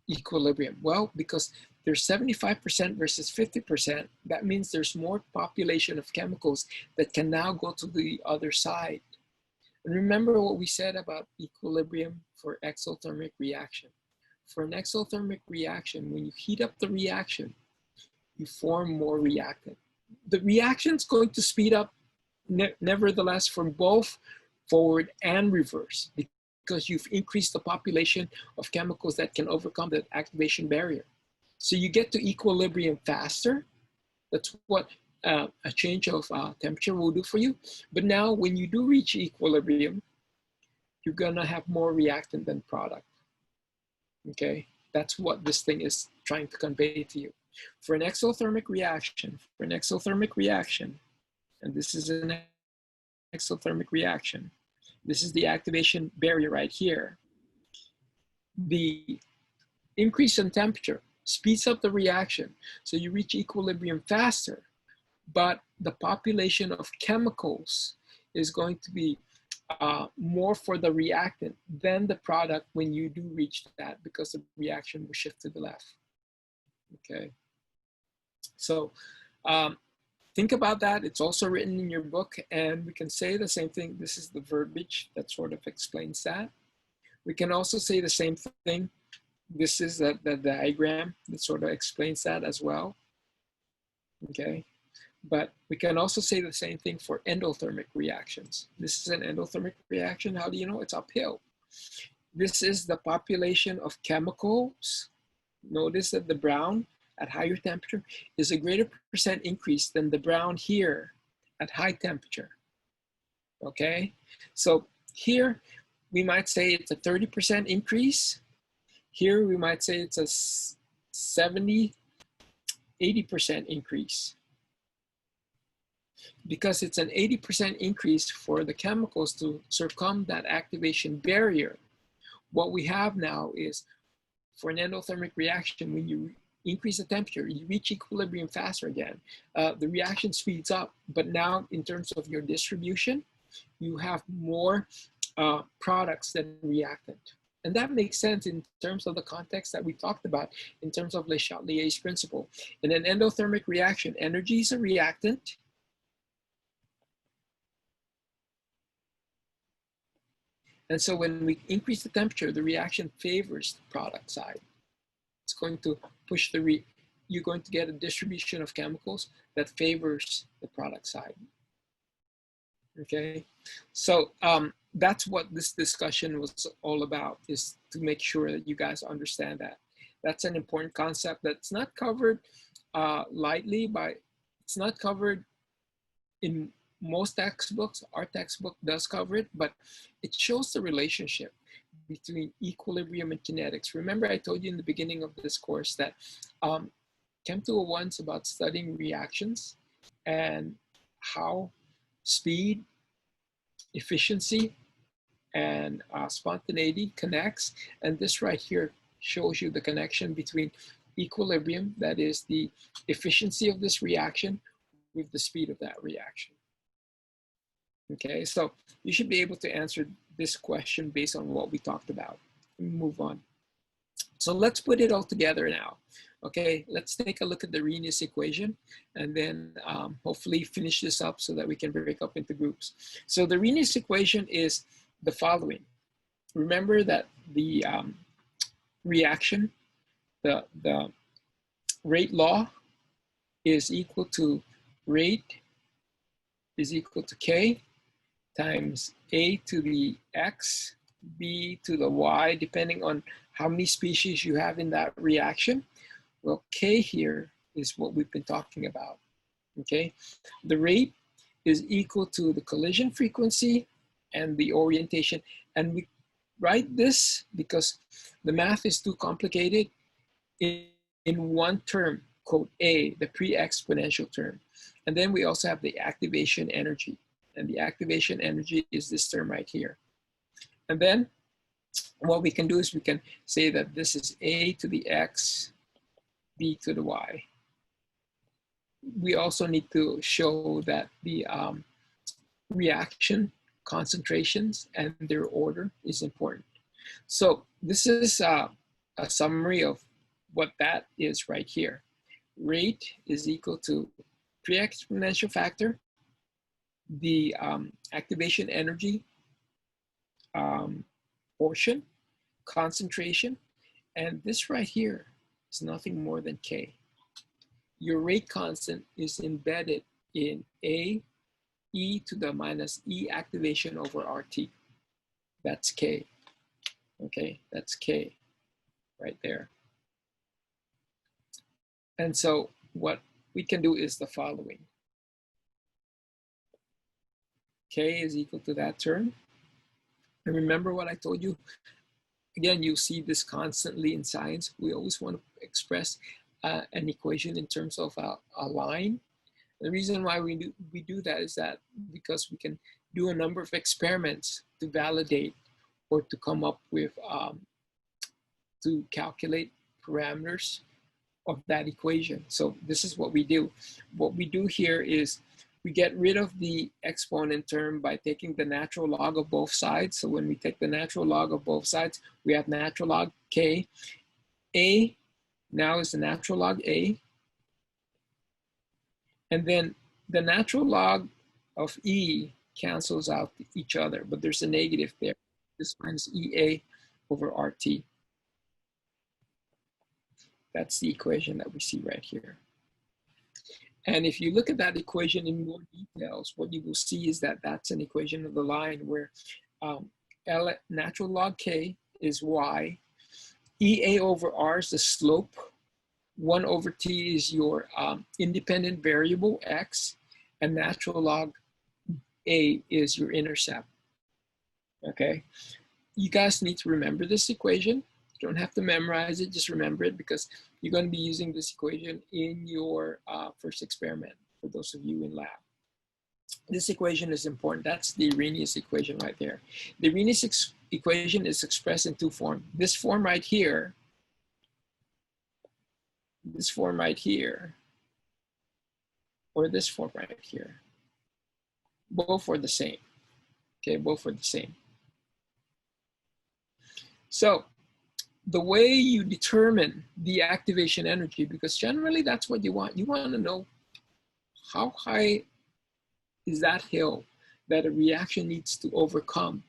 equilibrium? Well, because there's 75% versus 50%, that means there's more population of chemicals that can now go to the other side. And remember what we said about equilibrium for exothermic reaction. For an exothermic reaction, when you heat up the reaction, you form more reactant. The reaction's going to speed up nevertheless from both forward and reverse because you've increased the population of chemicals that can overcome that activation barrier. So you get to equilibrium faster. That's what a change of temperature will do for you. But now when you do reach equilibrium, you're gonna have more reactant than product, okay? That's what this thing is trying to convey to you. For an exothermic reaction, and this is an exothermic reaction, this is the activation barrier right here. The increase in temperature speeds up the reaction, so you reach equilibrium faster, but the population of chemicals is going to be more for the reactant than the product when you do reach that, because the reaction will shift to the left, okay? So think about that. It's also written in your book, and we can say the same thing. This is the verbiage that sort of explains that. We can also say the same thing. This is the diagram that sort of explains that as well, okay? But we can also say the same thing for endothermic reactions. This is an endothermic reaction. How do you know? It's uphill. This is the population of chemicals. Notice that the brown at higher temperature is a greater percent increase than the brown here at high temperature, okay? So here we might say it's a 30% increase. Here we might say it's a 70, 80% increase. Because it's an 80% increase for the chemicals to circum that activation barrier. What we have now is, for an endothermic reaction, when you increase the temperature, you reach equilibrium faster again. The reaction speeds up, but now in terms of your distribution, you have more products than reactant. And that makes sense in terms of the context that we talked about in terms of Le Chatelier's principle. In an endothermic reaction, energy is a reactant. And so when we increase the temperature, the reaction favors the product side. It's going to push you're going to get a distribution of chemicals that favors the product side. Okay, so that's what this discussion was all about, is to make sure that you guys understand that. That's an important concept that's not covered lightly it's not covered in most textbooks. Our textbook does cover it, but it shows the relationship between equilibrium and kinetics. Remember, I told you in the beginning of this course that Chem 201 is about studying reactions and how speed, efficiency, and spontaneity connects. And this right here shows you the connection between equilibrium, that is the efficiency of this reaction, with the speed of that reaction. Okay, so you should be able to answer this question based on what we talked about. Move on. So let's put it all together now. Okay, let's take a look at the Arrhenius equation, and then hopefully finish this up so that we can break up into groups. So the Arrhenius equation is the following. Remember that the reaction, the rate law is equal to rate is equal to K times A to the X, B to the Y, depending on how many species you have in that reaction. Well, K here is what we've been talking about, okay? The rate is equal to the collision frequency and the orientation. And we write this because the math is too complicated in one term, quote A, the pre-exponential term. And then we also have the activation energy. And the activation energy is this term right here. And then what we can do is we can say that this is A to the X, B to the Y. We also need to show that the reaction concentrations and their order is important. So this is a summary of what that is right here. Rate is equal to pre-exponential factor, the activation energy portion, concentration, and this right here is nothing more than K. Your rate constant is embedded in A, e to the minus E activation over RT. That's K. Okay, that's K right there. And so what we can do is the following. K is equal to that term. And remember what I told you? Again, you see this constantly in science. We always want to express an equation in terms of a line. The reason why we do that is that because we can do a number of experiments to validate or to come up with, to calculate parameters of that equation. So this is what we do. What we do here is we get rid of the exponent term by taking the natural log of both sides. So when we take the natural log of both sides, we have natural log K. A now is the natural log A. And then the natural log of E cancels out each other, but there's a negative there. This minus EA over RT. That's the equation that we see right here. And if you look at that equation in more details, what you will see is that that's an equation of the line where natural log K is Y, EA over R is the slope, 1 over T is your independent variable, X, and natural log A is your intercept, okay? You guys need to remember this equation. You don't have to memorize it, just remember it because you're going to be using this equation in your first experiment for those of you in lab. This equation is important. That's the Arrhenius equation right there. The Arrhenius equation is expressed in two forms. This form right here, this form right here, or this form right here. Both are the same. Okay, both are the same. So the way you determine the activation energy, because generally that's what you want. You want to know how high is that hill that a reaction needs to overcome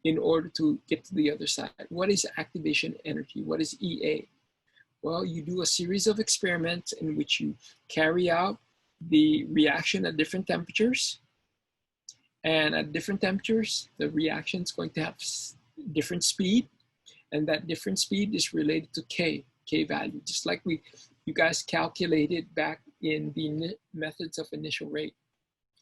in order to get to the other side. What is activation energy? What is EA? Well, you do a series of experiments in which you carry out the reaction at different temperatures. And at different temperatures, the reaction is going to have different speed. And that different speed is related to K value, just like you guys calculated back in the methods of initial rate.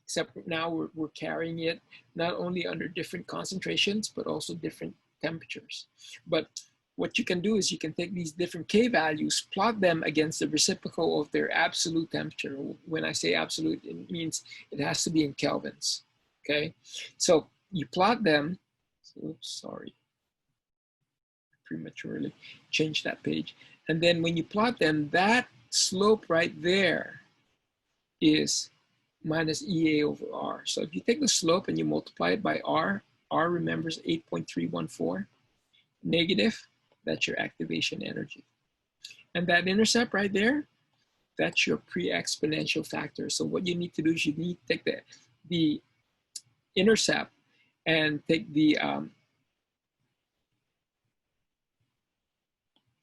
Except now we're carrying it not only under different concentrations, but also different temperatures. But what you can do is you can take these different K values, plot them against the reciprocal of their absolute temperature. When I say absolute, it means it has to be in kelvins, okay? So you plot them, oops, sorry, prematurely change that page. And then when you plot them, that slope right there is minus EA over R. So if you take the slope and you multiply it by R remembers 8.314, negative, that's your activation energy. And that intercept right there, that's your pre-exponential factor. So what you need to do is you need to take the intercept and take the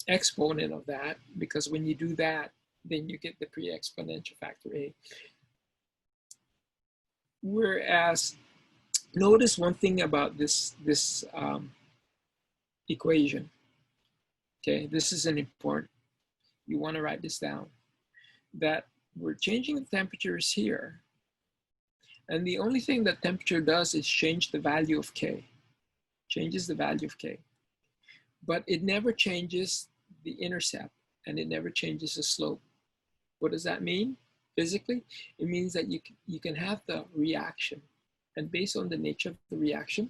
exponent of that, because when you do that, then you get the pre-exponential factor A. Whereas, notice one thing about this equation. Okay, this is an important. You want to write this down. That we're changing the temperatures here, and the only thing that temperature does is change the value of K. Changes the value of K, but it never changes the intercept, and it never changes the slope. What does that mean? Physically, it means that you can have the reaction, and based on the nature of the reaction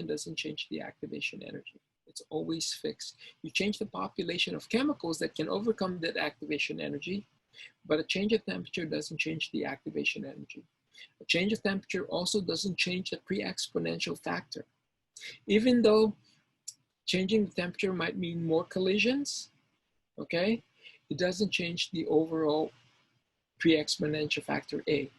doesn't change the activation energy. It's always fixed. You change the population of chemicals that can overcome that activation energy, but a change of temperature doesn't change the activation energy. A change of temperature also doesn't change the pre-exponential factor. Even though changing the temperature might mean more collisions, okay? It doesn't change the overall pre-exponential factor A.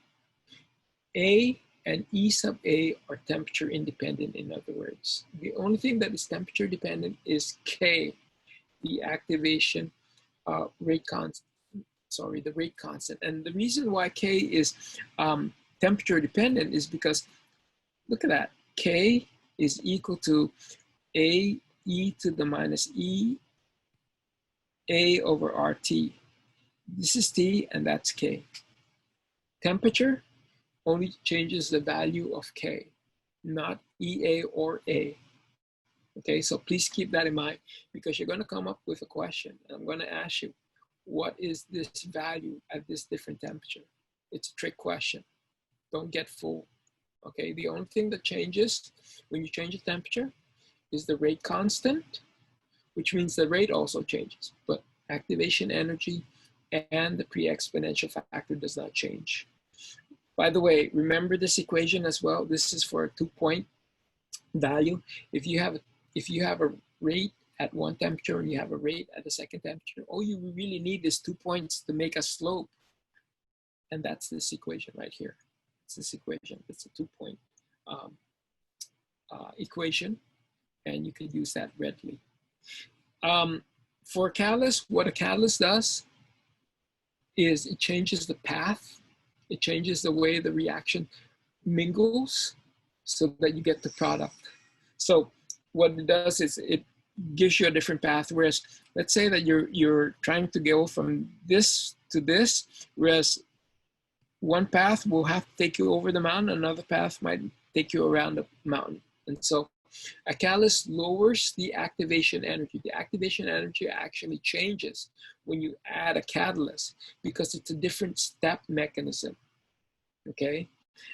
A and E sub A are temperature independent, in other words. The only thing that is temperature dependent is K, the activation rate constant, the rate constant. And the reason why K is temperature dependent is because, look at that, K is equal to A e to the minus E A over RT. This is T and that's K. Temperature only changes the value of K, not EA or A. Okay, so please keep that in mind because you're going to come up with a question. And I'm going to ask you, what is this value at this different temperature? It's a trick question. Don't get fooled. Okay, the only thing that changes when you change the temperature is the rate constant, which means the rate also changes, but activation energy and the pre-exponential factor does not change. By the way, remember this equation as well. This is for a 2-point value. If you have a rate at one temperature and you have a rate at the second temperature, all you really need is 2 points to make a slope. And that's this equation right here. It's this equation. It's a 2-point equation, and you can use that readily. For a catalyst, what a catalyst does is it changes the path. It changes the way the reaction mingles so that you get the product. So what it does is it gives you a different path. Whereas let's say that you're trying to go from this to this, whereas one path will have to take you over the mountain, another path might take you around the mountain. And so a catalyst lowers the activation energy. The activation energy actually changes when you add a catalyst because it's a different step mechanism, okay?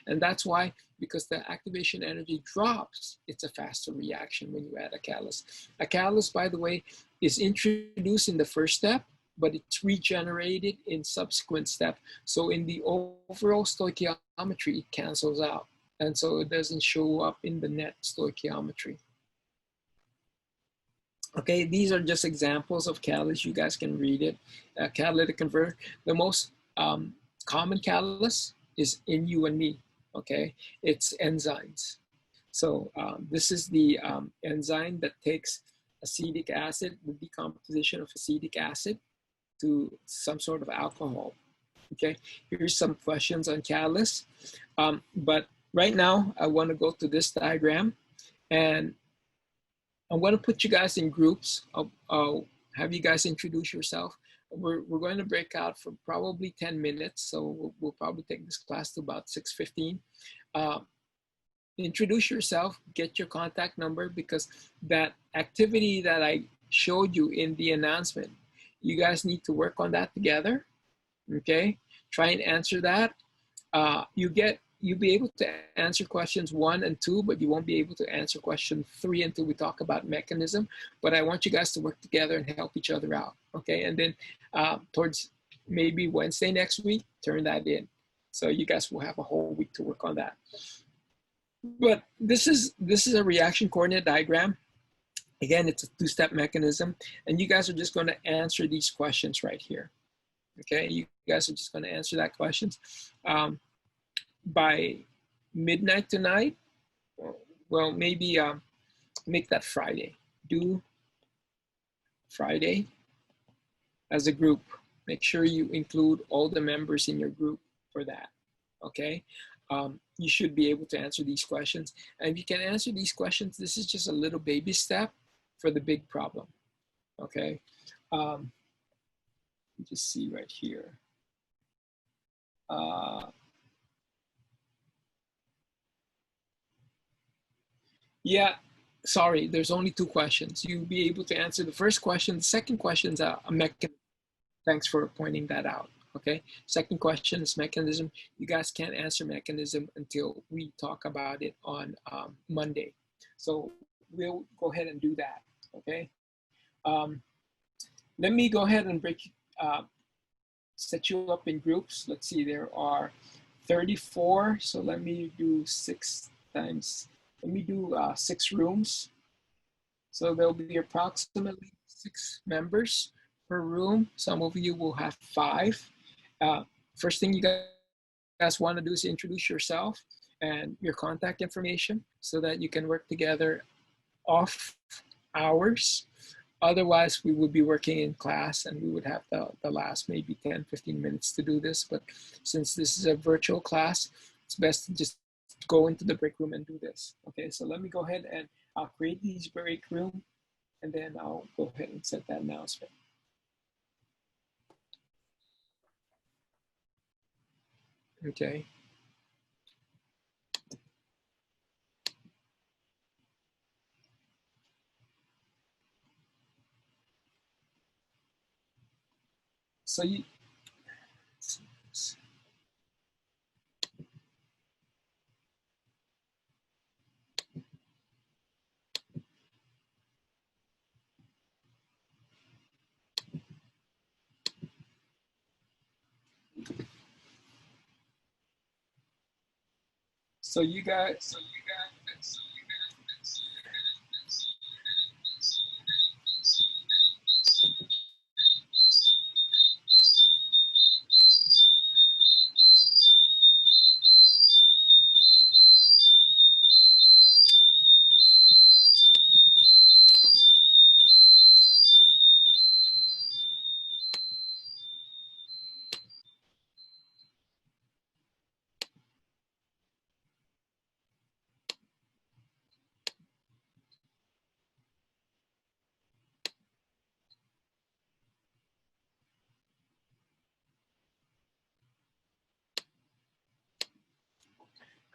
And that's why, because the activation energy drops, it's a faster reaction when you add a catalyst. A catalyst, by the way, is introduced in the first step, but it's regenerated in subsequent step. So in the overall stoichiometry, it cancels out. And so it doesn't show up in the net stoichiometry. Okay, these are just examples of catalysts. You guys can read it. Catalytic converter. The most common catalyst is in you and me, okay? It's enzymes. So this is the enzyme that takes acetic acid, the decomposition of acetic acid to some sort of alcohol, okay? Here's some questions on catalysts. But right now, I want to go to this diagram, and I'm going to put you guys in groups. I'll have you guys introduce yourself. We're going to break out for probably 10 minutes, so we'll probably take this class to about 6:15. Introduce yourself, get your contact number, because that activity that I showed you in the announcement, you guys need to work on that together, okay? Try and answer that. You'll be able to answer questions 1 and 2, but you won't be able to answer question 3 until we talk about mechanism. But I want you guys to work together and help each other out, okay? And then towards maybe Wednesday next week, turn that in. So you guys will have a whole week to work on that. But this is a reaction coordinate diagram. Again, it's a 2-step mechanism, and you guys are just going to answer these questions right here, okay? You guys are just going to answer that questions. By midnight tonight, well, maybe make that Friday. Do Friday as a group. Make sure you include all the members in your group for that, okay? You should be able to answer these questions. And if you can answer these questions, this is just a little baby step for the big problem, okay? Just see right here. Yeah, sorry, there's only 2 questions. You'll be able to answer the first question. The second question is a mechanism. Thanks for pointing that out, okay? Second question is mechanism. You guys can't answer mechanism until we talk about it on Monday. So we'll go ahead and do that, okay? Let me go ahead and set you up in groups. Let's see, there are 34. So let me do 6 times. Let me do 6 rooms. So there'll be approximately 6 members per room. Some of you will have 5. First thing you guys want to do is introduce yourself and your contact information so that you can work together off hours. Otherwise, we would be working in class and we would have the last maybe 10, 15 minutes to do this. But since this is a virtual class, it's best to just go into the break room and do this. Okay, so let me go ahead and I'll create these break room, and then I'll go ahead and set that announcement. Okay. So so you guys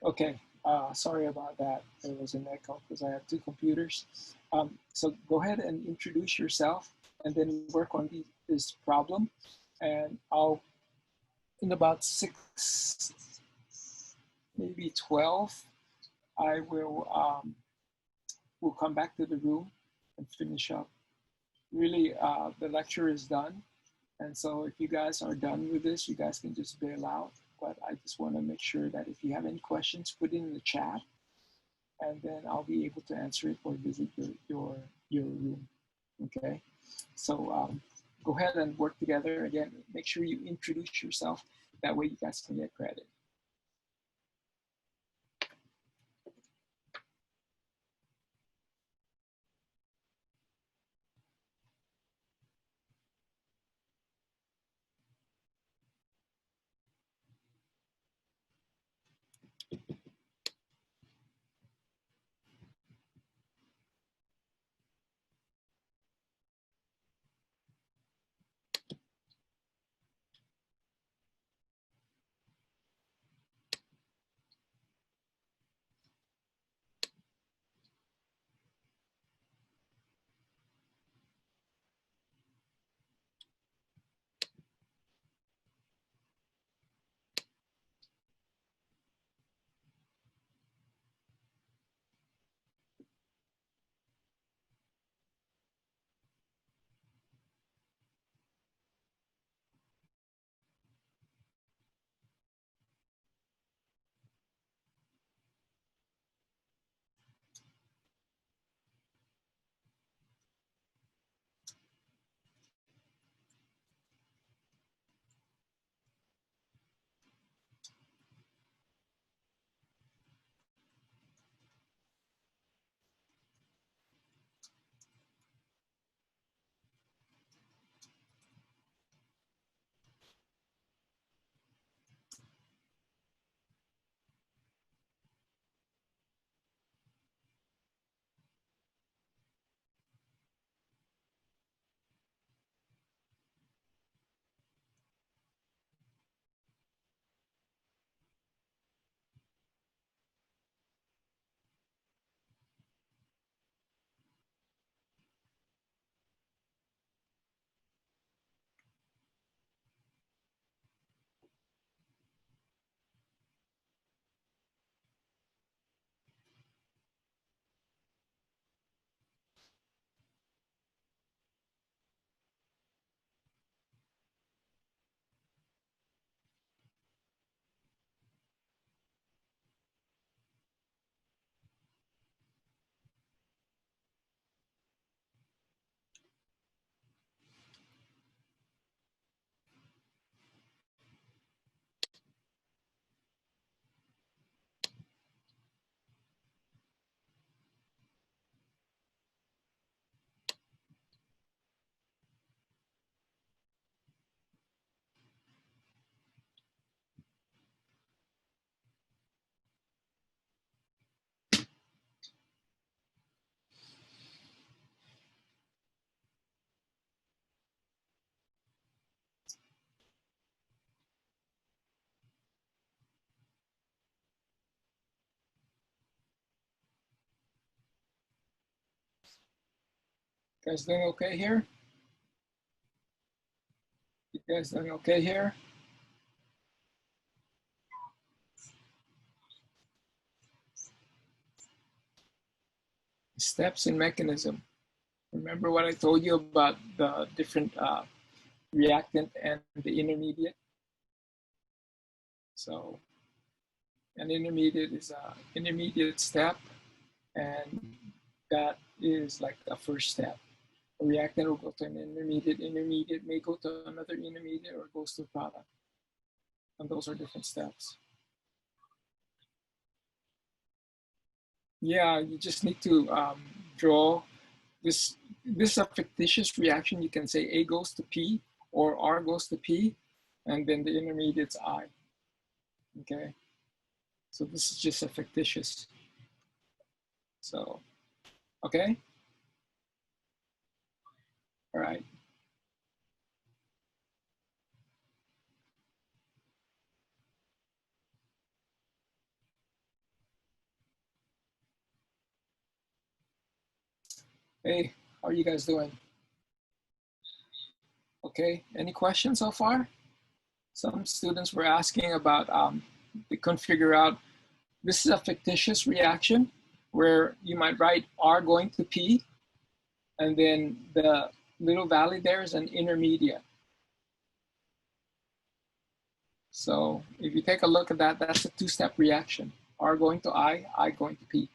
okay. Sorry about that. There was an echo because I have two computers. So go ahead and introduce yourself, and then work on this problem. And I'll in about 6, maybe 12, I will come back to the room and finish up. Really, the lecture is done. And so if you guys are done with this, you guys can just bail out. But I just want to make sure that if you have any questions, put it in the chat, and then I'll be able to answer it or visit your room. Okay. So go ahead and work together. Again, make sure you introduce yourself. That way you guys can get credit. Guys doing okay here? You guys doing okay here? Steps in mechanism. Remember what I told you about the different reactant and the intermediate? So an intermediate is an intermediate step, and that is like a first step. A reactant will go to an intermediate, intermediate may go to another intermediate, or goes to product. And those are different steps. Yeah, you just need to draw this. This is a fictitious reaction. You can say A goes to P or R goes to P, and then the intermediate's I. Okay, so this is just a fictitious. So, okay, all right. Hey, how are you guys doing? Okay, any questions so far? Some students were asking about, they couldn't figure out, this is a fictitious reaction where you might write R going to P, and then the little valley there is an intermediate. So if you take a look at that, that's a two-step reaction. R going to I going to P.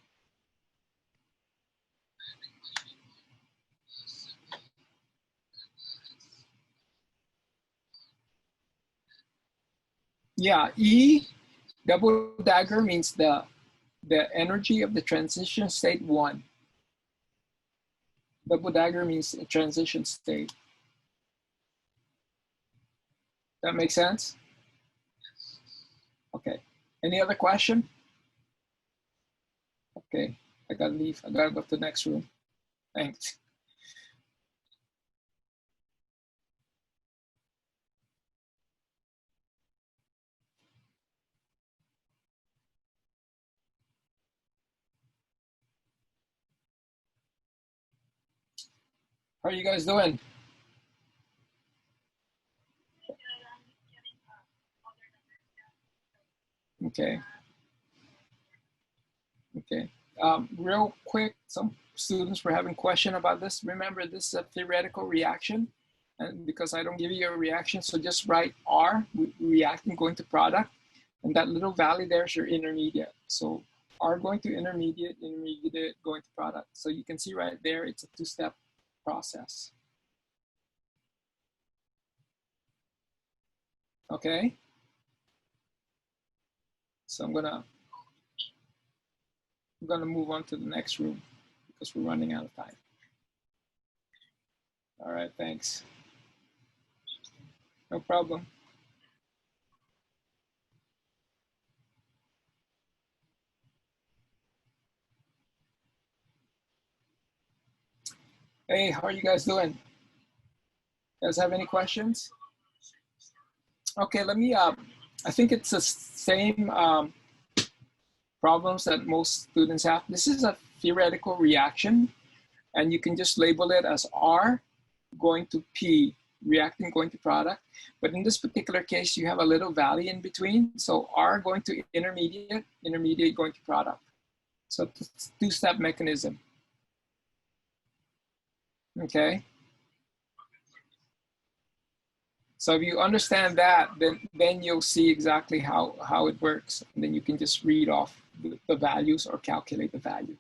Yeah, E double dagger means the energy of the transition state 1. Double dagger means a transition state. That makes sense? Okay. Any other question? Okay, I gotta leave. I gotta go to the next room. Thanks. How are you guys doing? Okay. Okay. Real quick, some students were having question about this. Remember, this is a theoretical reaction, and because I don't give you a reaction, so just write R, reactant going to product, and that little valley there is your intermediate. So R going to intermediate, intermediate going to product. So you can see right there, it's a two-step process. Okay. So I'm gonna move on to the next room because we're running out of time. All right, thanks. No problem. Hey, how are you guys doing? You guys have any questions? Okay, let me, I think it's the same problems that most students have. This is a theoretical reaction, and you can just label it as R going to P, reactant going to product. But in this particular case, you have a little valley in between. So R going to intermediate, intermediate going to product. So it's a two-step mechanism. Okay. So if you understand that, then you'll see exactly how it works. And then you can just read off the values or calculate the value.